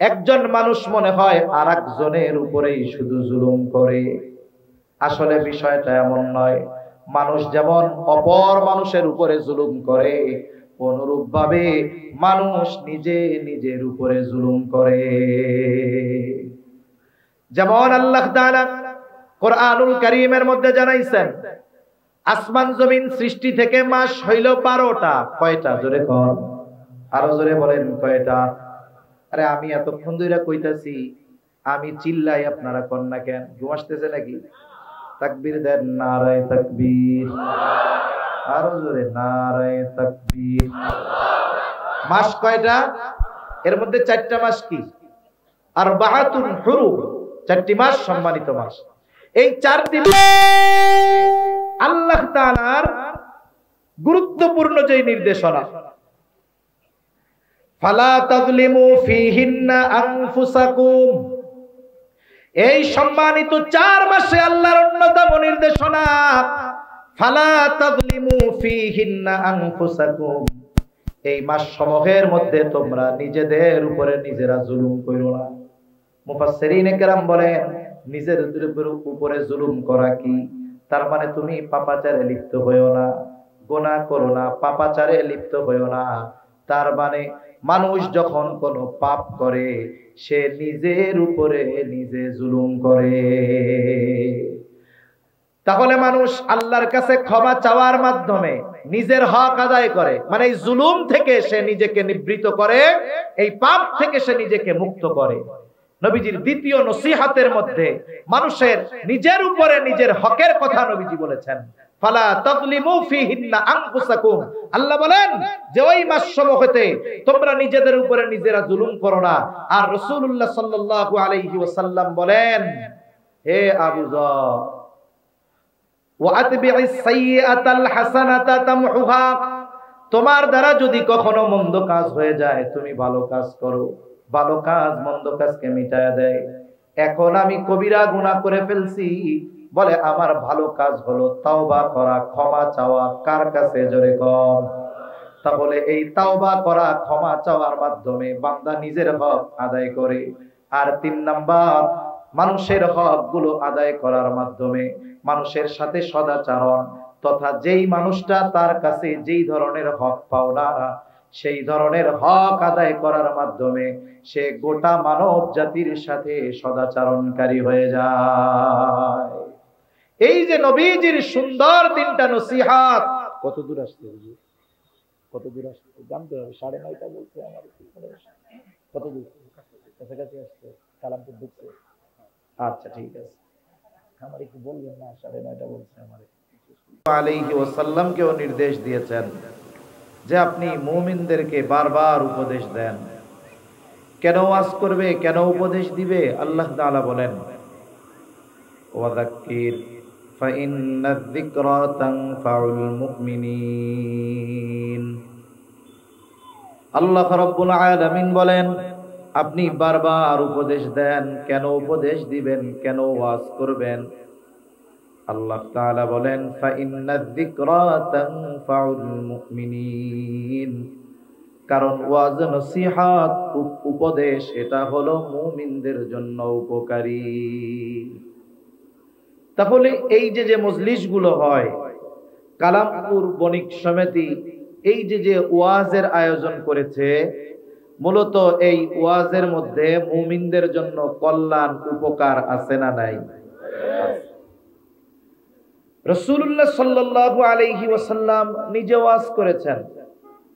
একজন মানুষ মনে হয় আরেকজনের উপরেই শুধু জুলুম করে। আসলে বিষয়টা এমন নয়। মানুষ যেমন অপর মানুষের উপরে জুলুম করে, অনুরূপ ভাবে মানুষ নিজে নিজের উপরে জুলুম করে। যেমন আল্লাহ তাআলা কোরআনুল কারীমের মধ্যে জানাইছেন, আসমান জমিন সৃষ্টি থেকে মাস হইল 12টা। কয়টা? জোরে কোন, আরো জোরে বলেন কয়টা? আরে আমি এতক্ষণ ধরে কইতাছি, আমি চিল্লাই, আপনারা কোন না কেন? ঘুম আসতেছে নাকি? তাকবীর দেন, নারায়ে তাকবীর। আরো জোরে, নারায়ে তাকবীর। মাস কয়টা? এর মধ্যে 4টা মাস কি? আরবাআতুন হুরুম, 4টি মাস সম্মানিত মাস। এই 4টি আল্লাহ তাআলার গুরুত্বপূর্ণ যে নির্দেশনা, ফালা তাযলিমু ফীহিন্না আনফুসাকুম, এই সম্মানিত 4 মাসে আল্লাহর অন্যতম নির্দেশনা, ফালা তাযলিমু ফীহিন্না আনফুসাকুম, এই মাস সমূহের মধ্যে তোমরা নিজেদের উপরে নিজেরা জুলুম করো না। মুফাসসিরিনে কেরাম বলেন নিজের উপরে জুলুম করা কি? তার মানে তুমি পাপাচারে লিপ্ত হইও না, গুনাহ করো না, পাপাচারে লিপ্ত হইও না। তার মানে মানুষ যখন কোনো পাপ করে, সে নিজের উপরে নিজে জুলুম করে। তাহলে মানুষ আল্লাহর কাছে ক্ষমা চাওয়ার মাধ্যমে নিজের হক আদায় করে, মানে এই জুলুম থেকে সে নিজেকে নিবৃত করে, এই পাপ থেকে সে নিজেকে মুক্ত করে। নবীজির দ্বিতীয় নসিহতের মধ্যে মানুষের নিজের উপরে নিজের হকের কথা নবীজি বলেছেন, ফালা তাযলিমু ফীহিন্না আনফুসাকুম। আল্লাহ বলেন যে ওই মাসসমূহতে তোমরা নিজেদের উপরে নিজেরা জুলুম করো না। আর রাসূলুল্লাহ সাল্লাল্লাহু আলাইহি ওয়াসাল্লাম বলেন, হে আবু যর, ওয়া আতবি'is সাইয়্যাতাল হাসানাতা তামহুহা, তোমার দ্বারা যদি কখনো মন্দ কাজ হয়ে যায়, তুমি ভালো কাজ করো, ভালো কাজ মন্দ কাজকে মিটায়া দেয়। এখন আমি কবিরা গুনাহ করে ফেলছি, বলে আমার ভালো কাজ হলো তাওবা করা, ক্ষমা চাওয়া। কার কাছে? জোরে কর। তাহলে এই তাওবা করা, ক্ষমা চাওয়ার মাধ্যমে বান্দা নিজের হক আদায় করে। আর 3 নাম্বার, মানুষের হক গুলো আদায় করার মাধ্যমে মানুষের সাথে সদাচরণ, তথা যেই মানুষটা তার কাছে যেই ধরনের হক পাওনা, সেই ধরনের হক আদায় করার মাধ্যমে সে গোটা মানব জাতির সাথে সদাচরণকারী হয়ে যায়। এই যে নবীজির সুন্দর 3টা নসিহত, কত দূর আসছে? কত দূর আসছে জানতে হবে। 9:30 বলছে আমার, কত দূর? কাছাকাছি আসছে, কালামপুর ঢুকছে। আচ্ছা ঠিক আছে, আমার একটু বলবেন না? 9:30 বলছে আমার। আলাইহি ওয়াসাল্লামকেও নির্দেশ দিয়েছেন যে আপনি মুমিনদেরকে বারবার উপদেশ দেন। কেন ওয়াজ করবে, কেন উপদেশ দিবে? আল্লাহ তাআলা বলেন, ওয়াযাক্কির ফাইন্নায যিকরা তানফাউল মুমিনিন। আল্লাহ রাব্বুল আলামিন বলেন, আপনি বারবার উপদেশ দেন। কেন উপদেশ দিবেন, কেন ওয়াজ করবেন? আল্লাহ তাআলা বলেন ফাইন্নায যিকরা তানফাউল মুমিনিন, কারণ ওয়াজ নসিহত উপদেশ এটা হলো মুমিনদের জন্য উপকারী। তাহলে এই যে মজলিসগুলো হয়, কালামপুর বণিক সমিতি এই যে ওয়াজের আয়োজন করেছে, মূলত এই ওয়াজের মধ্যে মুমিনদের জন্য কল্যাণ উপকার আছে না নাই? রাসূলুল্লাহ সাল্লাল্লাহু আলাইহি ওয়াসাল্লাম নিজে ওয়াজ করেছেন,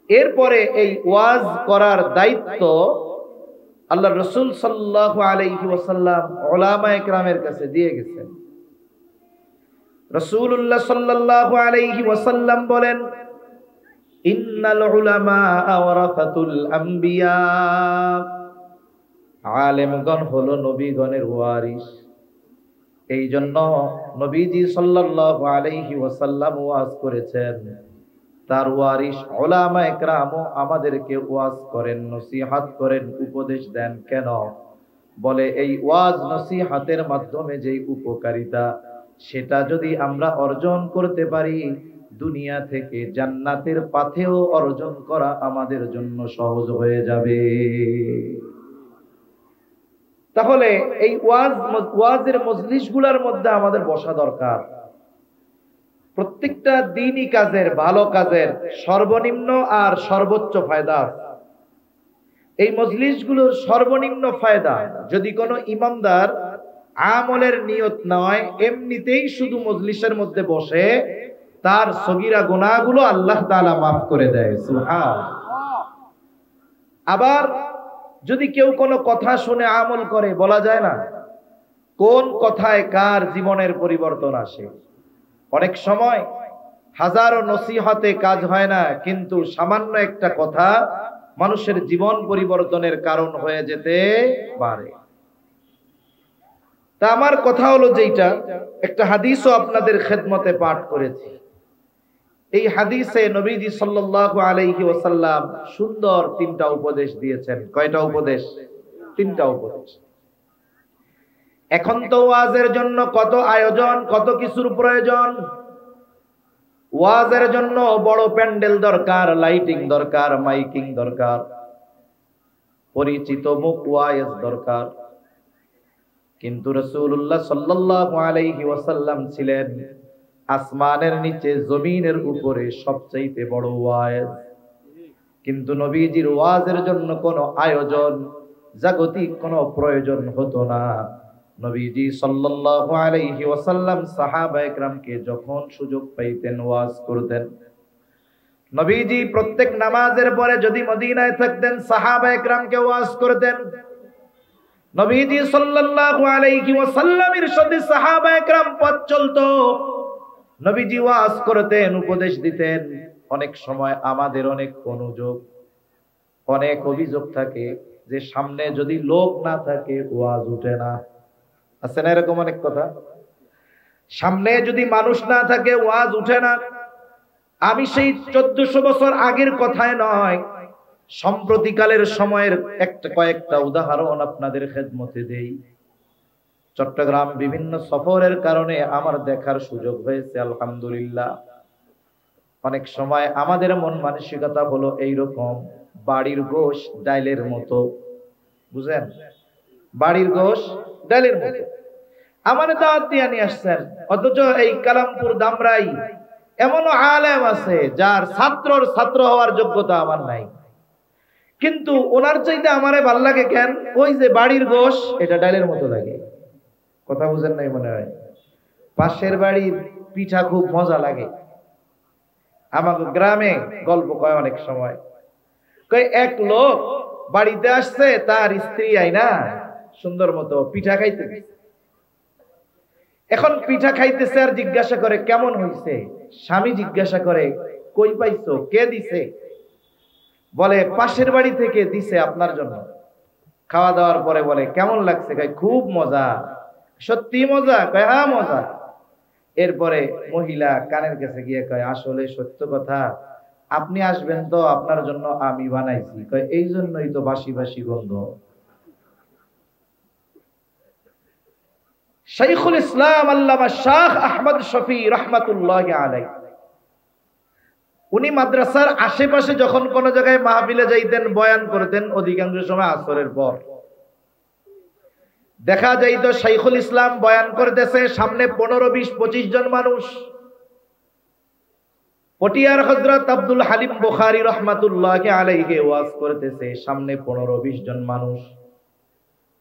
এরপরে এই ওয়াজ করার দায়িত্ব আল্লাহ রাসূল সাল্লাল্লাহু আলাইহি ওয়াসাল্লাম উলামায়ে কেরামের কাছে দিয়ে গেছেন। রাসূলুল্লাহ সাল্লাল্লাহু আলাইহি ওয়াসাল্লাম বলেন, ইন্নাল উলামা ওয়ারাসাতুল আম্বিয়া, আলেমগণ হলো নবীগণের ওয়ারিস। এই জন্য নবীজি সাল্লাল্লাহু আলাইহি ওয়াসাল্লাম ওয়াজ করেছেন, তার ওয়ারিস উলামায়ে কেরামও আমাদেরকে ওয়াজ করেন, নসিহত করেন, উপদেশ দেন। কেন? বলে এই ওয়াজ নসিহতের মাধ্যমে যে উপকারিতা, সেটা যদি আমরা অর্জন করতে পারি, দুনিয়া থেকে জান্নাতের পাথেও অর্জন করা আমাদের জন্য সহজ হয়ে যাবে। তাহলে এই ওয়াজের মজলিসগুলোর মধ্যে আমাদের বসা দরকার। প্রত্যেকটা দ্বীনি কাজের, ভালো কাজের সর্বনিম্ন আর সর্বোচ্চ ফায়দা। এই মজলিসগুলোর সর্বনিম্ন ফায়দা, যদি কোনো ইমানদার আমলের নিয়ত নয়, এমনিতেই শুধু মজলিসের মধ্যে বসে, তার সগীরা গুনাহগুলো আল্লাহ তাআলা মাফ করে দেয়। সুবহানাল্লাহ। আবার যদি কেউ কোনো কথা শুনে আমল করে, বলা যায় না কোন কথায় কার জীবনের পরিবর্তন আসে। অনেক সময় হাজারো নসিহতে কাজ হয় না, কিন্তু সামান্য একটা কথা মানুষের জীবন পরিবর্তনের কারণ হয়ে যেতে পারে। তা আমার কথা হলো, যেটা একটা হাদিসও আপনাদের খেদমতে পাঠ করেছি, এই হাদিসে নবীজি সাল্লাল্লাহু আলাইহি ওয়াসাল্লাম সুন্দর তিনটা উপদেশ দিয়েছেন। কয়টা উপদেশ? তিনটা উপদেশ। এখন তো ওয়াজের জন্য কত আয়োজন, কত কিছুর প্রয়োজন। ওয়াজের জন্য বড় প্যান্ডেল দরকার, লাইটিং দরকার, মাইকিং দরকার, পরিচিত মুখ ওয়াইজ দরকার। কিন্তু রাসূলুল্লাহ সাল্লাল্লাহু আলাইহি ওয়াসাল্লাম ছিলেন আসমানের নিচে জমিনের উপরে সবচাইতে বড় ওয়াইজ। কিন্তু নবীজির ওয়াজের জন্য কোনো আয়োজন, জাগতিক কোনো প্রয়োজন হতো না। নবীজি সাল্লাল্লাহু আলাইহি ওয়াসাল্লাম সাহাবায়ে কেরামকে যখন সুযোগ পাইতেন ওয়াজ করতেন। নবীজি প্রত্যেক নামাজের পরে যদি মদিনায় থাকতেন, সাহাবায়ে কেরামকে ওয়াজ করতেন। নবীজি সাল্লাল্লাহু আলাইহি ওয়াসাল্লামের সাথে সাহাবায়ে কেরাম পথ চলতো, নবীজি ওয়াজ করতেন, উপদেশ দিতেন। অনেক সময় আমাদের অনেক অনুযোগ, অনেক অভিযোগ থাকে যে সামনে যদি লোক না থাকে ওয়াজ উঠে না। আছে না এরকম অনেক কথা? সামনে যদি মানুষ না থাকে ওয়াজ উঠে না। আমি সেই 1400 বছর আগের কথায় নয়, সম্প্রতিকালের সময়ের কয়েকটা উদাহরণ আপনাদের খেদমতে দেই। চট্টগ্রাম বিভিন্ন সফরের কারণে আমার দেখার সুযোগ হয়েছে, আলহামদুলিল্লাহ। অনেক সময় আমাদের মন মানসিকতা হলো এইরকম, বাড়ির গোশ ডাইলের মতো। বুঝেন? বাড়ির গোশ ডাইলের মতো। আমার দাওয়াত দিয়ে নিয়ে আসছেন, অথচ এই কালামপুর দামরাই এমনও আলেম আছে যার ছাত্র হওয়ার যোগ্যতা আমার নাই, কিন্তু ওনার চাইতে আমারে ভাল লাগে। কেন? ওই যে বাড়ির গোশ, এটা ডাইলের মতো লাগে। কথা বুঝেন নাই মনে হয়? পাশের বাড়ির পিঠা খুব মজা লাগে। আমার গ্রামে গল্প কয় অনেক সময়, কয় এক লোক বাড়িতে আসছে, তার স্ত্রী আইনা সুন্দর মতো পিঠা খাইতে। এখন পিঠা খাইতেছে আর জিজ্ঞাসা করে কেমন হইছে। স্বামী জিজ্ঞাসা করে কই পাইছো, কে দিছে? বলে পাশের বাড়ি থেকে দিছে আপনার জন্য। খাওয়া দাওয়ার পরে বলে কেমন লাগছে? কয় খুব মজা। সত্যি মজা? কয় হ্যাঁ মজা। এরপরে মহিলা কানের কাছে গিয়ে কয় আসলে সত্য কথা, আপনি আসবেন তো, আপনার জন্য আমি বানাইছি। কয় এই জন্যই তো বাসি বাসি গন্ধ। শাইখুল ইসলাম আল্লামা শাহ আহমদ শফি রহমাতুল্লাহি আলাইহি উনি মাদ্রাসার আশেপাশে যখন কোন জায়গায় মাহফিলে যাইতেন, বয়ান করতেন, অধিকাংশ সময় আসরের পর দেখা যাইতো শাইখুল ইসলাম বয়ান করতেছে, সামনে 15-20-25 জন মানুষ। পটিয়ার হযরত আব্দুল হালিম বুখারী রহমাতুল্লাহি আলাইহি ওয়াজ করতেছে, সামনে 15-20 জন মানুষ।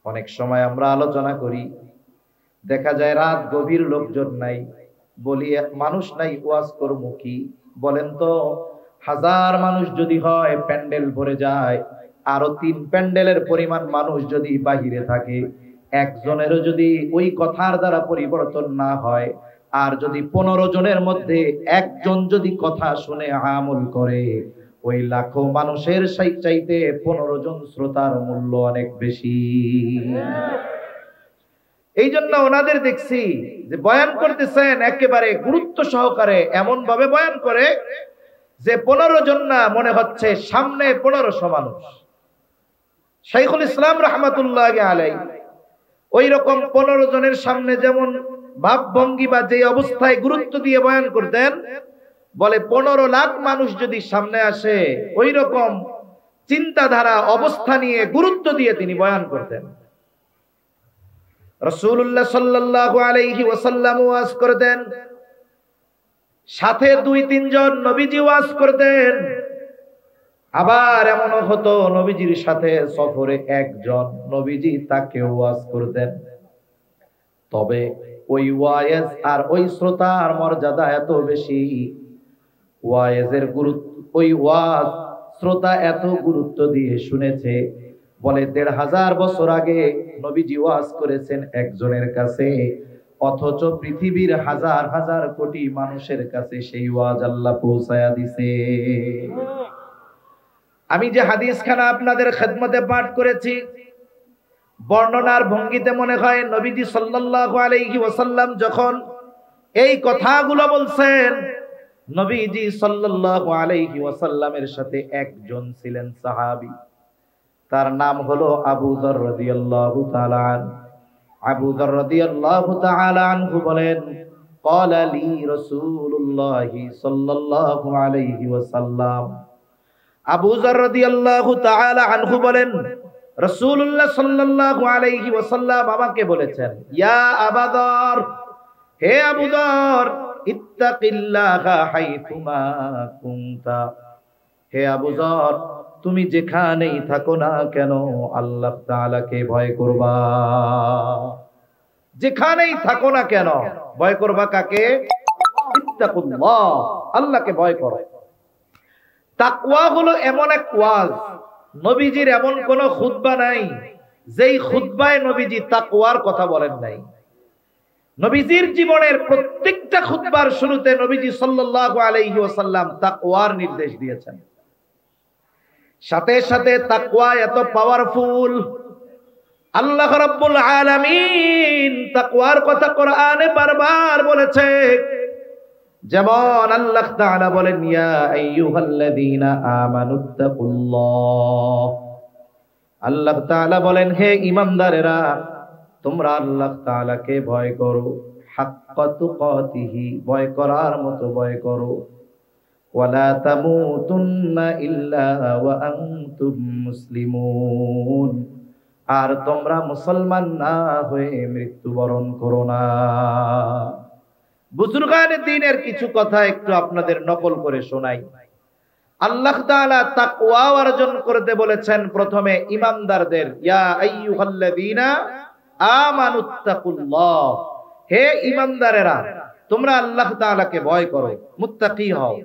অনেক সময় আমরা আলোচনা করি, দেখা যায় রাত গভীর, লোকজন নাই, বলি মানুষ নাই, ওয়াজ করবো কি? বলেন তো, 1000 মানুষ যদি হয় প্যান্ডেল ভরে যায়, আরো 3 প্যান্ডেলের পরিমাণ মানুষ যদি বাহিরে থাকে, একজনেরও যদি ওই কথার দ্বারা পরিবর্তন না হয়, আর যদি 15 জনের মধ্যে একজন যদি কথা শুনে আমল করে, ওই লাখো মানুষের চাইতে 15 জন শ্রোতার মূল্য অনেক বেশি। এই জন্য ওনাদের দেখছি যে বয়ান করতেছেন একেবারে গুরুত্ব সহকারে, এমন ভাবে বয়ান করে যে 15 জন না, মনে হচ্ছে সামনে 1500 মানুষ। শাইখুল ইসলাম রহমাতুল্লাহি আলাইহি ওই রকম 15 জনের সামনে যেমন ভাব ভঙ্গি বা যে অবস্থায় গুরুত্ব দিয়ে বয়ান করতেন, বলে 15 লাখ মানুষ যদি সামনে আসে, ওই রকম চিন্তাধারা অবস্থা নিয়ে গুরুত্ব দিয়ে তিনি বয়ান করতেন। রাসূলুল্লাহ সাল্লাল্লাহু আলাইহি ওয়াসাল্লাম ওয়াজ করতেন, সাথে 2-3 জন নবীজি ওয়াজ করতেন। আবার এমনও হতো নবীজির সাথে সফরে একজন, নবীজি তাকে ওয়াজ করতেন। তবে ওই ওয়াজ আর ওই শ্রোতার মর্যাদা এত বেশি, ওয়াজের গুরুত্ব, ওই ওয়াজ শ্রোতা এত গুরুত্ব দিয়ে শুনেছে, বলে 1500 বছর আগে নবীজি ওয়াজ করেছেন একজনের কাছে, অথচ পৃথিবীর হাজার হাজার কোটি মানুষের কাছে সেই ওয়াজ আল্লাহ পৌঁছায়া দিছে। আমি যে হাদিসখানা আপনাদের খেদমতে পাঠ করেছি, বর্ণনার ভঙ্গিতে মনে হয় নবীজি সাল্লাল্লাহু আলাইহি ওয়াসাল্লাম যখন এই কথাগুলো বলছেন, নবীজি সাল্লাল্লাহু আলাইহি ওয়াসাল্লামের সাথে একজন ছিলেন সাহাবী, তার নাম হলো আবু যর রাদিয়াল্লাহু তাআলা আনহু। আবু যর রাদিয়াল্লাহু তাআলা আনহু বলেন, ক্বালা লি রাসূলুল্লাহি সাল্লাল্লাহু আলাইহি ওয়াসাল্লাম। আবু যর রাদিয়াল্লাহু তাআলা আনহু বলেন, রাসূলুল্লাহ সাল্লাল্লাহু আলাইহি ওয়াসাল্লাম আমাকে বলেছেন, ইয়া আবু যর, হে আবু যর, ইত্তাকিল্লাহা হাইথুমা কুনতা, হে আবু যর, তুমি যেখানেই থাকো না কেন আল্লাহ তাআলাকে ভয় করবা। যেখানেই থাকো না কেন ভয় করবা কাকে? ইত্তাকুল্লাহ, আল্লাহকে ভয় করো। তাকওয়া হলো এমন এক ওয়াজ, নবীজির এমন কোন খুতবা নাই যেই খুতবায় নবীজি তাকওয়ার কথা বলেন নাই। নবীজির জীবনের প্রত্যেকটা খুতবার শুরুতে নবীজি সাল্লাল্লাহু আলাইহি ওয়াসাল্লাম তাকওয়ার নির্দেশ দিয়েছেন। সাথে সাথে তাকওয়া এত পাওয়ারফুল, আল্লাহ রাব্বুল আলামিন তাকওয়ার কথা কোরআনে বারবার বলেছে। যেমন আল্লাহ তাআলা বলেন, ইয়া আইয়ুহাল্লাযীনা আমানুত্তাকুল্লাহ, আল্লাহ তাআলা বলেন, হে ঈমানদারেরা, তোমরা আল্লাহ তাআলাকে ভয় করো, হাক্কা তুকাতিহি, ভয় করার মতো ভয় করো। ওয়ালা তামুতুন্না ইল্লা ওয়া আনতুম মুসলিমুন, আর তোমরা মুসলমান না হয়ে মৃত্যুবরণ করো না। বুজুর্গানে দ্বীনের কিছু কথা একটু আপনাদের নকল করে শোনাই। আল্লাহ তাআলা তাকওয়া অর্জন করতে বলেছেন প্রথমে ঈমানদারদের, ইয়া আইয়ুহাল্লাযীনা আমানুত্তাকুল্লাহ, হে ঈমানদারেরা, তোমরা আল্লাহ তাআলাকে ভয় করো, মুত্তাকি হও।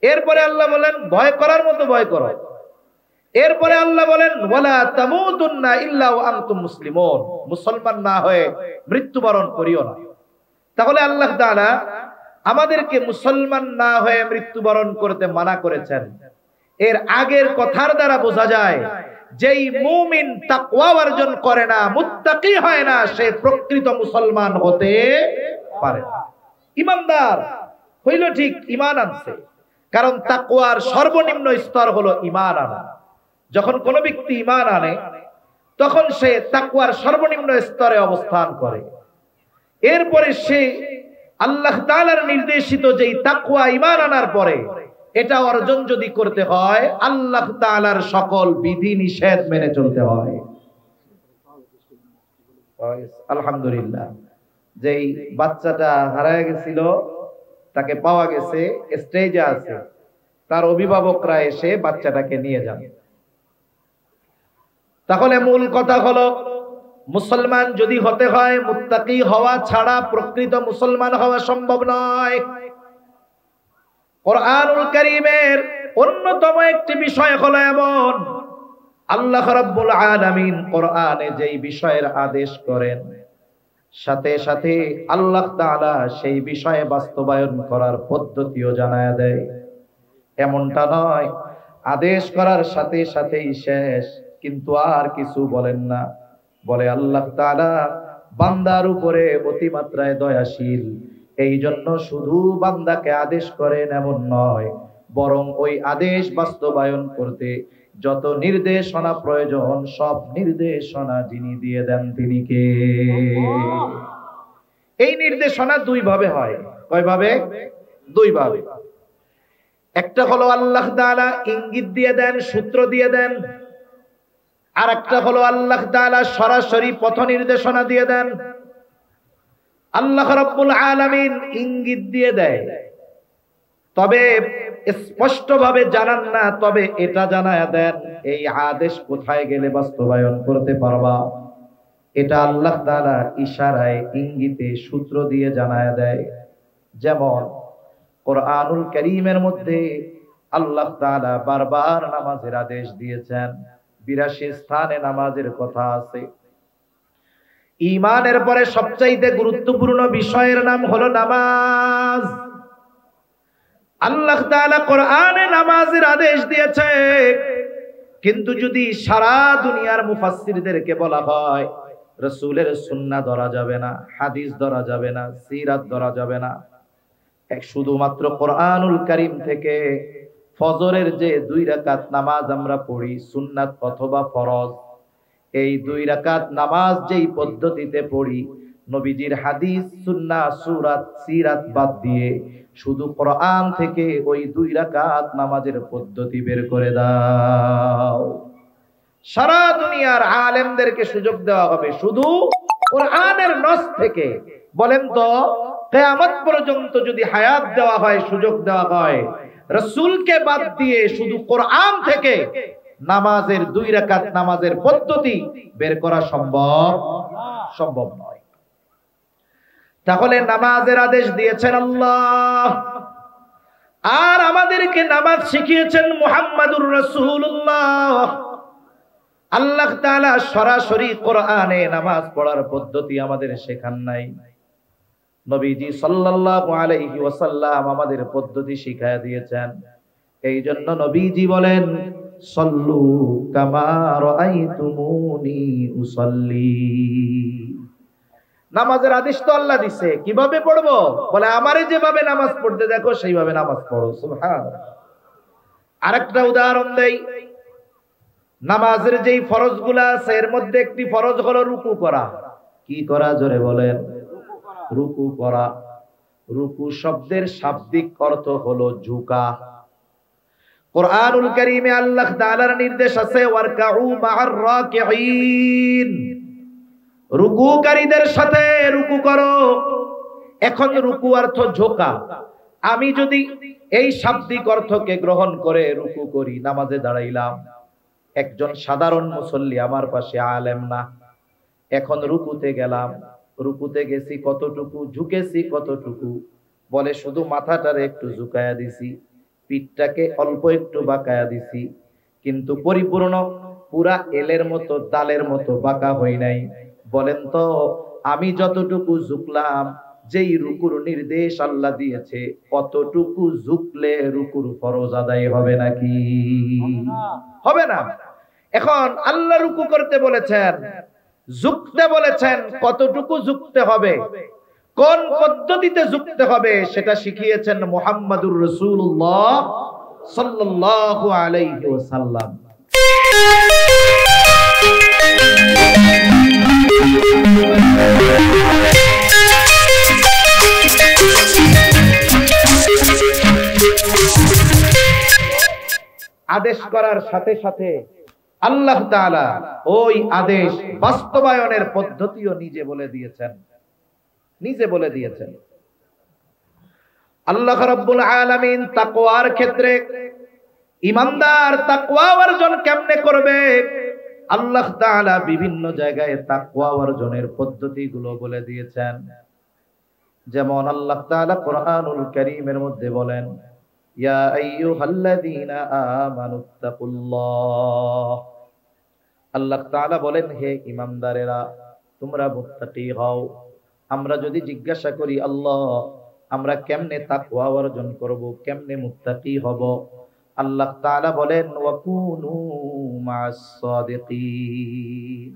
এরপরে আল্লাহ বলেন ভয় করার মতো ভয় করো। এরপরে আল্লাহ বলেন, ওয়ালা তামুতুন্না ইল্লা ওয়া আনতুম মুসলিমুন, মুসলমান না হয়ে মৃত্যুবরণ করিও না। তাহলে আল্লাহ তাআলা আমাদেরকে মুসলমান না হয়ে মৃত্যুবরণ করতে মানা করেছেন। এর আগের কথার দ্বারা বোঝা যায়, যেই মুমিন তাকওয়া অর্জন করে না, মুত্তাকি হয় না, সে প্রকৃত মুসলমান হতে পারে না। ঈমানদার হইল ঠিক, ঈমান আনছে, কারণ তাকওয়ার সর্বনিম্ন স্তর হলো ঈমান আনা। যখন কোন ব্যক্তি ঈমান আনে, তখন সে তাকওয়ার সর্বনিম্ন স্তরে অবস্থান করে। এরপরে সে আল্লাহ তাআলার নির্দেশিত যেই তাকওয়া ঈমান আনার পরে এটা অর্জন যদি করতে হয় আল্লাহ তাআলার সকল বিধি নিষেধ মেনে চলতে হয়। আলহামদুলিল্লাহ, যেই বাচ্চাটা হারায় গেছিল তাকে পাওয়া গেছে, স্টেজে আছে, তার অভিভাবকরা এসে বাচ্চাটাকে নিয়ে যান। তাহলে মূল কথা হলো মুসলমান যদি হতে হয় মুত্তাকি হওয়া ছাড়া প্রকৃত মুসলমান হওয়া সম্ভব নয়। কোরআনুল কারীমের অন্যতম একটি বিষয় হলো এমন, আল্লাহ রাব্বুল আলামিন কোরআনে যেই বিষয়ের আদেশ করেন সাথে সাথে আল্লাহ তাআলা সেই বিষয়ে বাস্তবায়ন করার পদ্ধতিও জানায়া দেয়। এমনটা নয় আদেশ করার সাথে সাথেই শেষ, কিন্তু আর কিছু বলেন না। বলে আল্লাহ তাআলা বান্দার উপরে অতিমাত্রায় দয়াশীল, এই জন্য শুধু বান্দাকে আদেশ করেন এমন নয়, বরং ওই আদেশ বাস্তবায়ন করতে যত নির্দেশনা প্রয়োজন সব নির্দেশনা যিনি দিয়ে দেন তিনি কে? এই নির্দেশনা দুই ভাবে হয়। কয় ভাবে? দুই ভাবে। একটা হলো আল্লাহ তাআলা ইঙ্গিত দিয়ে দেন, সূত্র দিয়ে দেন, আর একটা হলো আল্লাহ তাআলা সরাসরি পথ নির্দেশনা দিয়ে দেন। আল্লাহ রাব্বুল আলামিন ইঙ্গিত দিয়ে দেয়, তবে স্পষ্টভাবে জানান না, তবে এটা জানায়া দেন এই আদেশ কোথায় গেলে বাস্তবায়ন করতে পারবা। এটা আল্লাহ তাআলা ইশারায় ইঙ্গিতে সূত্র দিয়ে জানায়া দেয়। যেমন কোরআনুল কারীমের মধ্যে আল্লাহ তাআলা বারবার নামাজের আদেশ দিয়েছেন, ৮২ স্থানে নামাজের কথা আছে। ঈমানের পরে সবচাইতে গুরুত্বপূর্ণ বিষয়ের নাম হলো নামাজ। আল্লাহ তাআলা কোরআনে নামাজের আদেশ দিয়েছে, কিন্তু যদি সারা দুনিয়ার মুফাসসিরদেরকে বলা হয় রাসূলের সুন্নাহ ধরা যাবে না, হাদিস ধরা যাবে না, সিরাত ধরা যাবে না, এক শুধুমাত্র কোরআনুল কারীম থেকে ফজরের যে 2 রাকাত নামাজ আমরা পড়ি সুন্নাত অথবা ফরজ, এই 2 রাকাত নামাজ যেই পদ্ধতিতে পড়ি নবীজির হাদিস সুন্নাহ সূরাত সিরাত বাদ দিয়ে শুধু কোরআন থেকে ওই 2 রাকাত নামাজের পদ্ধতি বের করে দাও। সারা দুনিয়ার আলেমদেরকে সুযোগ দেওয়া হবে শুধু কোরআনের নস থেকে। বলেন তো কিয়ামত পর্যন্ত যদি হায়াত দেওয়া হয়, সুযোগ দেওয়া হয়, রাসূলকে বাদ দিয়ে শুধু কোরআন থেকে নামাজের 2 রাকাত নামাজের পদ্ধতি বের করা সম্ভব নয়। তাহলে নামাজের আদেশ দিয়েছেন আল্লাহ, আর আমাদেরকে নামাজ শিখিয়েছেন মুহাম্মাদুর রাসূলুল্লাহ। আল্লাহ তাআলা সরাসরি কোরআনে নামাজ পড়ার পদ্ধতি আমাদের শেখান নাই, নবীজি সাল্লাল্লাহু আলাইহি ওয়াসাল্লাম আমাদের পদ্ধতি শিখায়া দিয়েছেন। এই জন্য নবীজি বলেন সল্লু কামা রাআইতুমুনি উসাল্লি। নামাজের আদেশ তো আল্লাহ দিছে, কিভাবে পড়বো? বলে আমারে যেভাবে নামাজ পড়তে দেখো সেইভাবে নামাজ পড়ো। সুবহানাল্লাহ। আরেকটা উদাহরণ দেই, নামাজের যেই ফরজগুলো আছে এর মধ্যে একটি ফরজ হলো রুকু করা। কি করা? জোরে বলেন। রুকু করা। রুকু শব্দের শাব্দিক অর্থ হলো ঝুঁকা। কোরআনুল কারীমে আল্লাহ তাআলার নির্দেশ আছে ওয়ারকাউ মা'আর রাকিঈন, রুকুকারীদের সাথে রুকু করো। এখন রুকু অর্থ ঝোঁকা। আমি যদি এই শাব্দিক অর্থকে গ্রহণ করে রুকু করি, নামাজে দাঁড়াইলাম, একজন সাধারণ মুসল্লি আমার পাশে, আলেম না, এখন রুকুতে গেলাম, রুকুতে গেছি কতটুকু, ঝুঁকেছি কতটুকু? বলে শুধু মাথাটারে একটু ঝুঁকায়া দিছি, পিঠটাকে অল্প একটু বাঁকায়া দিছি, কিন্তু পরিপূর্ণ পুরা এলের মতো ডালের মতো বাঁকা হই নাই। বলেন তো আমি যতটুকু ঝুঁকলাম, যেই রুকুর নির্দেশ আল্লাহ দিয়েছে কতটুকু ঝুঁকলে রুকুর ফরজ আদায় হবে নাকি? হবে না। এখন আল্লাহ রুকু করতে বলেছেন, ঝুঁকতে বলেছেন, কতটুকু ঝুঁকতে হবে, কোন পদ্ধতিতে ঝুঁকতে হবে সেটা শিখিয়েছেন মুহাম্মাদুর রাসূলুল্লাহ সাল্লাল্লাহু আলাইহি ওয়াসাল্লাম। আদেশ করার সাথে সাথে আল্লাহ তাআলা ওই আদেশ বাস্তবায়নের পদ্ধতিও নিজে বলে দিয়েছেন। আল্লাহ রাব্বুল আলামিন তাকওয়ার ক্ষেত্রে ঈমানদার তাকওয়া অর্জন কেমনে করবে, আল্লাহ তাআলা বিভিন্ন জায়গায় তাকওয়া অর্জনের পদ্ধতিগুলো বলে দিয়েছেন। যেমন আল্লাহ তাআলা কোরআনুল কারীমের মধ্যে বলেন, ইয়া আইয়ুহাল্লাযীনা আমানুত্তাকুল্লাহ। আল্লাহ তাআলা বলেন, হে ঈমানদারেরা তোমরা মুত্তাকি হও। আমরা যদি জিজ্ঞাসা করি আল্লাহ আমরা কেমনে তাকওয়া অর্জন করব, কেমনে মুত্তাকি হব, আল্লাহ তাআলা বলেন ওয়াকুনু মা'আস সাদিকিন,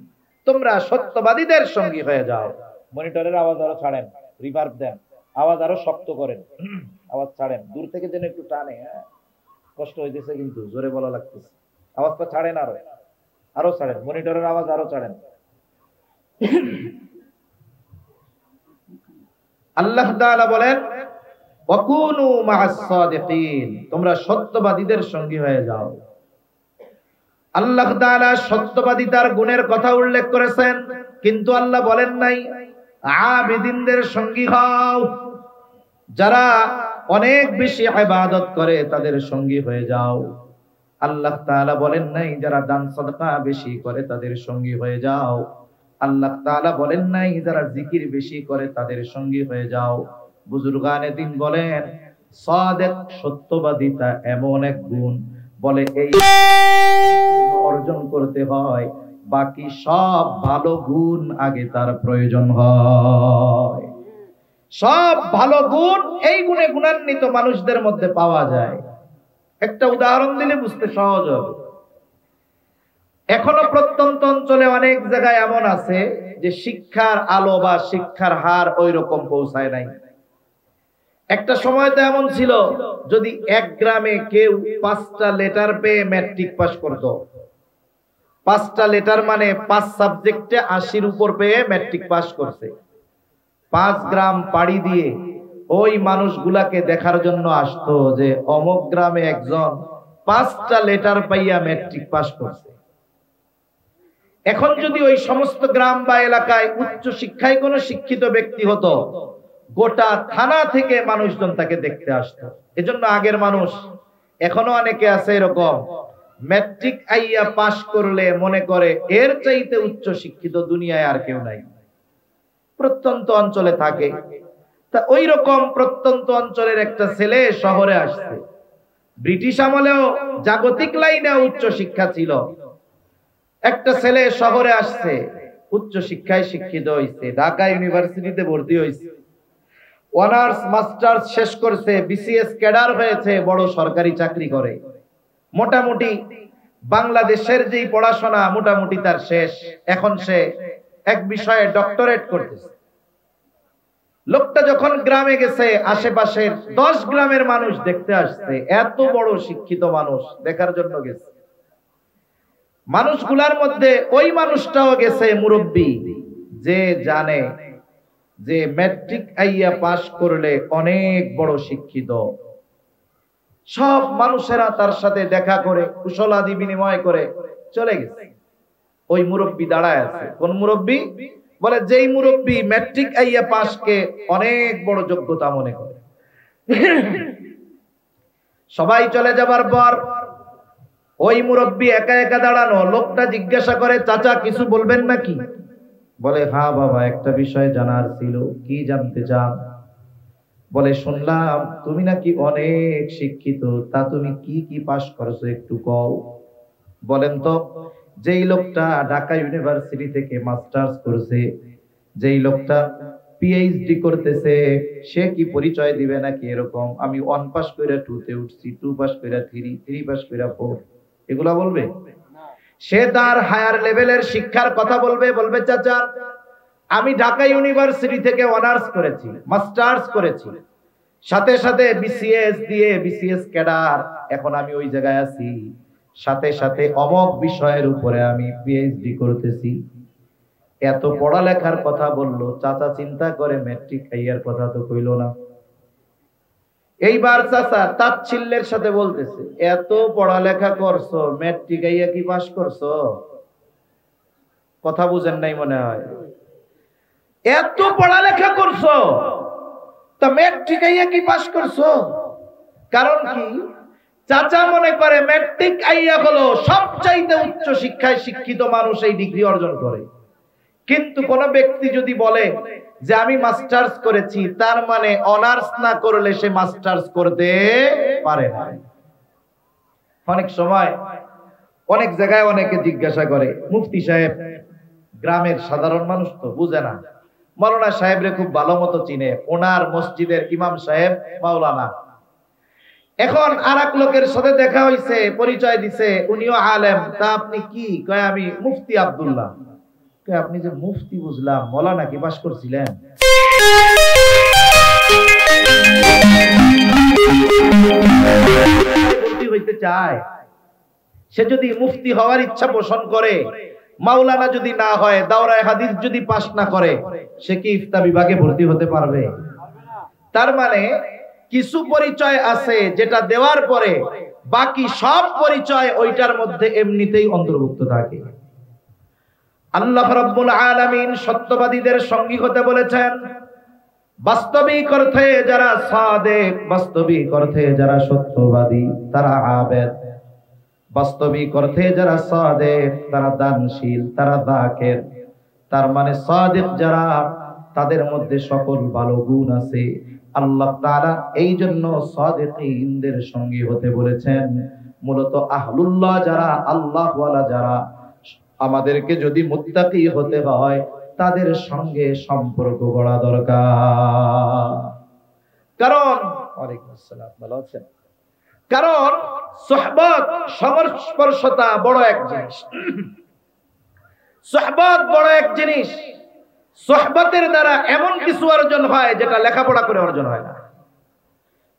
তোমরা সত্যবাদীদের সঙ্গী হয়ে যাও। মনিটরের আওয়াজ আরো ছাড়েন, রিভার্ব দেন, আওয়াজ আরো শক্ত করেন, আওয়াজ ছাড়েন, দূর থেকে যেন একটু টানে। কষ্ট হইতেছে কিন্তু জোরে বলা লাগতেছে, আওয়াজটা ছাড়েন, আরো ছাড়েন, মনিটরের আওয়াজ আরো ছাড়েন। আল্লাহ তাআলা বলেন ওয়াকুনু মা'আস সাদিকিন, তোমরা সত্যবাদীদের সঙ্গী হয়ে যাও। আল্লাহ তাআলা সত্যবাদিতার গুণের কথা উল্লেখ করেছেন, কিন্তু আল্লাহ বলেন নাই আবিদিনদের সঙ্গী হও, যারা অনেক বেশি ইবাদত করে তাদের সঙ্গী হয়ে যাও। আল্লাহ তাআলা বলেন নাই যারা দান সাদকা বেশি করে তাদের সঙ্গী হয়ে যাও। আল্লাহ তাআলা বলেন নাই যারা জিকির বেশি করে তাদের সঙ্গী হয়ে যাও। বুজুর্গানে দিন বলেন সাদিক সত্যবাদিতা এমন এক গুণ, বলে এই অর্জন করতে হয় বাকি সব ভালো গুণ আগে তার প্রয়োজন হয়। সব ভালো গুণ এই গুণে গুণান্বিত মানুষদের মধ্যে পাওয়া যায়। একটা উদাহরণ দিলে বুঝতে সহজ হবে। এখনো প্রত্যন্ত অঞ্চলে অনেক জায়গায় এমন আছে যে শিক্ষার আলো বা শিক্ষার হার ওই রকম পৌঁছায় নাই। একটা সময় তো এমন ছিল, যদি এক গ্রামে কেউ 5টা লেটার পেয়ে ম্যাট্রিক পাস করত, 5টা লেটার মানে 5 সাবজেক্টে 80-র উপর পেয়ে ম্যাট্রিক পাস করছে, 5 গ্রাম পাড়ি দিয়ে ওই মানুষগুলাকে দেখার জন্য আসতো যে অমুক গ্রামে একজন 5টা লেটার পাইয়া ম্যাট্রিক পাস করছে। এখন যদি ওই সমস্ত গ্রাম বা এলাকায় উচ্চ শিক্ষায় কোনো শিক্ষিত ব্যক্তি হতো, গোটা থানা থেকে মানুষজন তাকে দেখতে আসতো। এজন্য আগের মানুষ, এখনো অনেকে আছে এরকম, ম্যাট্রিক আইয়া পাস করলে মনে করে এর চাইতে উচ্চ শিক্ষিত দুনিয়ায় আর কেউ নাই। প্রত্যন্ত অঞ্চলে থাকে। তা ওই রকম প্রত্যন্ত অঞ্চলের একটা ছেলে শহরে আসছে। ব্রিটিশ আমলেও জাগতিক লাইনে উচ্চ শিক্ষা ছিল। একটা ছেলে শহরে আসছে, উচ্চ শিক্ষায় শিক্ষিত হয়েছে, ঢাকা ইউনিভার্সিটিতে ভর্তি হয়েছে, অনার্স মাস্টার্স শেষ করছে, বিসিএস ক্যাডার হয়েছে, বড় সরকারি চাকরি করে। মোটামুটি বাংলাদেশের যেই পড়াশোনা মোটামুটি তার শেষ। এখন সে এক বিষয়ে ডক্টরেট করতেছে। লোকটা যখন গ্রামে গেছে, আশেপাশের 10 গ্রামের মানুষ দেখতে আসছে, এত বড় শিক্ষিত মানুষ দেখার জন্য গেছে। মানুষগুলার মধ্যে ওই মানুষটাও গেছে মুরব্বী, যে জানে যে ম্যাট্রিক আইয়া পাস করলে অনেক বড় শিক্ষিত। সব মানুষেরা তার সাথে দেখা করে কুশলাদি বিনিময় করে চলে গেছে। ওই মুরব্বী দাঁড়ায় আছে। কোন মুরব্বী? বলে যেই মুরব্বী ম্যাট্রিক আইয়া পাসকে অনেক বড় যোগ্যতা মনে করে। সবাই চলে যাবার পর ওই মুরব্বী একা একা দাঁড়ানো। লোকটা জিজ্ঞাসা করে, চাচা কিছু বলবেন নাকি? বলে হ্যাঁ বাবা, একটা বিষয় জানার ছিল। কি জানতে চান? বলে শুনলাম তুমি নাকি অনেক শিক্ষিত, তা তুমি কি কি পাস করছো একটু কও। বলেন তো। যেই লোকটা ঢাকা ইউনিভার্সিটি থেকে মাস্টার্স করছে, যেই লোকটা পিএইচডি করতেছে, সে কি পরিচয় দিবে নাকি এরকম আমি 1 পাস কইরা 2 তে উঠছি, 2 পাস কইরা 3, 3 পাস কইরা 4, এগুলা বলবে? সে তার হায়ার লেভেলের শিক্ষার কথা বলবে। বলবে চাচা আমি ঢাকা ইউনিভার্সিটি থেকে অনার্স করেছি, মাস্টার্স করেছি, সাথে সাথে বিসিএস দিয়ে বিসিএস ক্যাডার, এখন আমি ওই জায়গায় আছি, সাথে সাথে অমক বিষয়ের উপরে আমি পিএইচডি করতেছি। এত পড়ালেখার কথা বললো, চাচা চিন্তা করে ম্যাট্রিক আইয়ার কথা তো কইলো না। এইবার চাচা তাচ্ছিল্যের সাথে বলতেছে, এত পড়ালেখা করছো, ম্যাট্রিক আইয়া কি পাস করছো? কথা বুঝেন নাই মনে হয়। এত পড়ালেখা করছো, তা ম্যাট্রিক আইয়া কি পাস করছো? কারণ কি, চাচা মনে করে ম্যাট্রিক আইয়া হলো সবচাইতে উচ্চ শিক্ষায় শিক্ষিত মানুষ এই ডিগ্রি অর্জন করে। কিন্তু কোন ব্যক্তি যদি বলে যে আমি মাস্টার্স করেছি, তার মানে অনার্স না করলে সে মাস্টার্স করতে পারে না। অনেক সময় অনেক জায়গায় অনেকে জিজ্ঞাসা করে, মুফতি সাহেব, গ্রামের সাধারণ মানুষ তো বুঝে না, মাওলানা সাহেবরে খুব ভালো মতো চিনে, ওনার মসজিদের ইমাম সাহেব মাওলানা। এখন আরেক লোকের সাথে দেখা হইছে, পরিচয় দিছে, উনিও আলেম, তা আপনি কি? কয় আমি মুফতি আব্দুল্লাহ। কয় আপনি যে মুফতি বুঝলাম, মাওলানা কি পাস করছিলেন? মুফতি হইতে চায়, সে যদি মুফতি হওয়ার ইচ্ছা পোষণ করে, মাওলানা যদি না হয়, দাওরায়ে হাদিস যদি পাস না করে, সে কি ইফতা বিভাগে ভর্তি হতে পারবে? তার মানে কিছু পরিচয় আছে যেটা দেওয়ার পরে বাকি সব পরিচয় ওইটার মধ্যে এমনিতেই অন্তর্ভুক্ত থাকে। আল্লাহ রাব্বুল আলামিন সত্যবাদীদের সঙ্গী হতে বলেছেন। বাস্তবিক অর্থে যারা সাদেক, বাস্তবিক অর্থে যারা সত্যবাদী, তারা আবেদ। বাস্তবিক অর্থে যারা সাদেক, তারা দানশীল, তারা যাকির। তার মানে সাদেক যারা, তাদের মধ্যে সকল ভালো গুণ আছে। আল্লাহ তাআলা এই জন্য সাদিকীনদের সঙ্গী হতে বলেছেন। মূলত আহলুল্লাহ যারা, আল্লাহ ওয়ালা যারা, আমাদেরকে যদি মুত্তাকি হতে হয়, তাদের সঙ্গে সম্পর্ক গড়া দরকার। কারণ ওয়ালাইকুম আসসালাম, ভালো আছেন? কারণ সুহবত, সংস্পর্শতা বড় এক জিনিস। সুহবত বড় এক জিনিস। সুহবতের দ্বারা এমন কিছু অর্জন হয় যেটা লেখাপড়া করে অর্জন হয় না।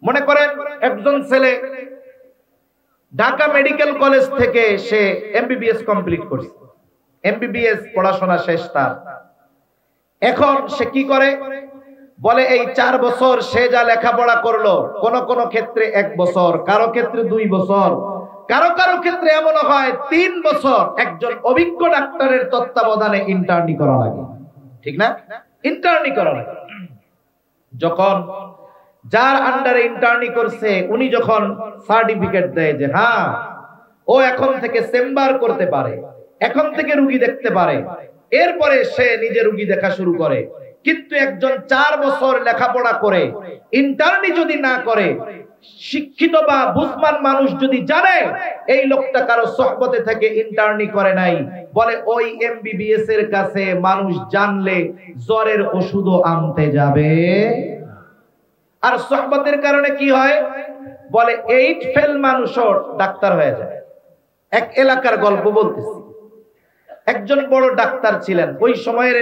মনে করেন একজন ছেলে ঢাকা মেডিকেল কলেজ থেকে সে এমবিবিএস কমপ্লিট করছে, এমবিবিএস পড়াশোনা শেষ তার। এখন সে কি করে? বলে এই 4 বছর সে যা লেখাপড়া করলো, কোন কোন ক্ষেত্রে 1 বছর, কারো ক্ষেত্রে 2 বছর, কারো কারো ক্ষেত্রে এমন হয় 3 বছর একজন অভিজ্ঞ ডাক্তারের তত্ত্বাবধানে ইন্টার্নি করা লাগে। ঠিক না? ইন্টার্নি করা লাগে। যখন যার আন্ডারে ইন্টার্নি করছে, উনি যখন সার্টিফিকেট দেয় যে হ্যাঁ ও এখন থেকে চেম্বার করতে পারে, এখন থেকে রোগী দেখতে পারে, এরপরে সে নিজে রোগী দেখা শুরু করে। কিন্তু একজন 4 বছর লেখাপড়া করে ইন্টার্নি যদি না করে, শিক্ষিত বা বুঝমান মানুষ যদি জানে এই লোকটা কারো সোহবতে থেকে ইন্টার্নি করে নাই, বলে ওই এমবিবিএস এর কাছে মানুষ জানলে জ্বরের ওষুধও আনতে যাবে। আর সোহবতের কারণে কি হয়? বলে 8 ফেল মানুষও ডাক্তার হয়ে যায়। এক এলাকার গল্প বলতেছি। একজন বড় ডাক্তার ছিলেন, ওই সময়ের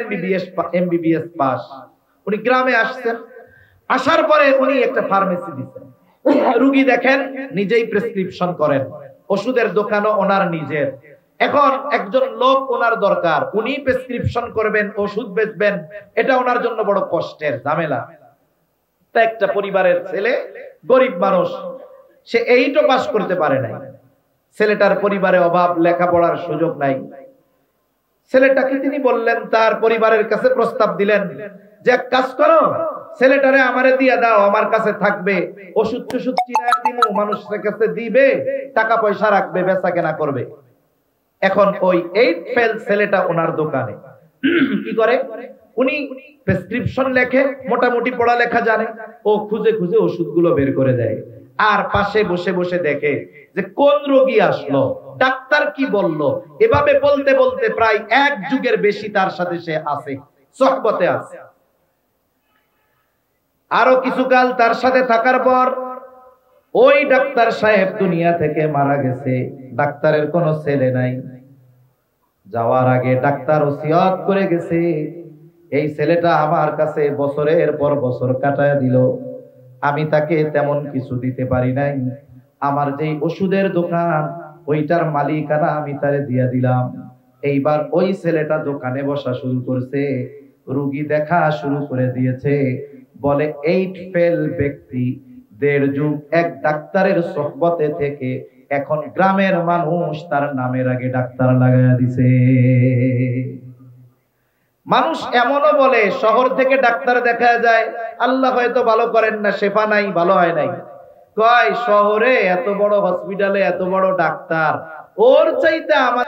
এমবিবিএস পাস। উনি গ্রামে আসছেন, আসার পরে উনি একটা ফার্মেসি দিচ্ছেন, রোগী দেখেন, নিজেই প্রেসক্রিপশন করেন, ওষুধের দোকানও ওনার নিজের। এখন একজন লোক ওনার দরকার, উনি প্রেসক্রিপশন করবেন, ওষুধ বেচবেন, এটা ওনার জন্য বড় কষ্টের ঝামেলা। তা একটা পরিবারের ছেলে, গরিব মানুষ, সে 8ও পাস করতে পারে নাই। ছেলেটার পরিবারে অভাব, লেখাপড়ার সুযোগ নাই। ছেলেটাকে তিনি বললেন, তার পরিবারের কাছে প্রস্তাব দিলেন যে এক কাজ করো, ছেলেটারে আমারে দিয়া দাও, আমার কাছে থাকবে, ওষুধ টষুধ কিনা দিমু, মানুষের কাছে দিবে, টাকা পয়সা রাখবে, বেচা কেনা করবে। এখন ওই 8 ফেল ছেলেটা ওনার দোকানে কি করে? উনি প্রেসক্রিপশন লেখে, মোটামুটি পড়ালেখা জানে, ও খুঁজে খুঁজে ওষুধগুলো বের করে দেয়। আর পাশে বসে বসে দেখে যে কোন রোগী আসলো, ডাক্তার কি বলল, এভাবে বলতে বলতে প্রায় 1 যুগের বেশি তার সাথে সে আছে, সোহবতে আছে। আরো কিছুকাল তার সাথে থাকার পর ওই ডাক্তার সাহেব দুনিয়া থেকে মারা গেছে। ডাক্তারের কোনো ছেলে নাই। যাওয়ার আগে ডাক্তার ওসিয়ত করে গেছে, এই ছেলেটা আমার কাছে বছরের পর বছর কাটায় দিল, আমি তাকে তেমন কিছু দিতে পারি নাই। আমার যেই ওষুধের দোকান, ওইটার মালিকানা আমি তারে দিয়া দিলাম। এইবার ওই ছেলেটা দোকানে বসা শুরু করছে, রোগী দেখা শুরু করে দিয়েছে। বলে 8 ফেল ব্যক্তি দেড় যুগ এক ডাক্তারের সোহবতে থেকে এখন গ্রামের মানুষ তার নামের আগে ডাক্তার লাগাইয়া দিছে। মানুষ এমনও বলে শহর থেকে ডাক্তার দেখা যায়, আল্লাহ হয়তো ভালো করেন না, শেফা নাই, ভালো হয় নাই। কয় শহরে এত বড় হসপিটালে এত বড় ডাক্তার, ওর চাইতে আমার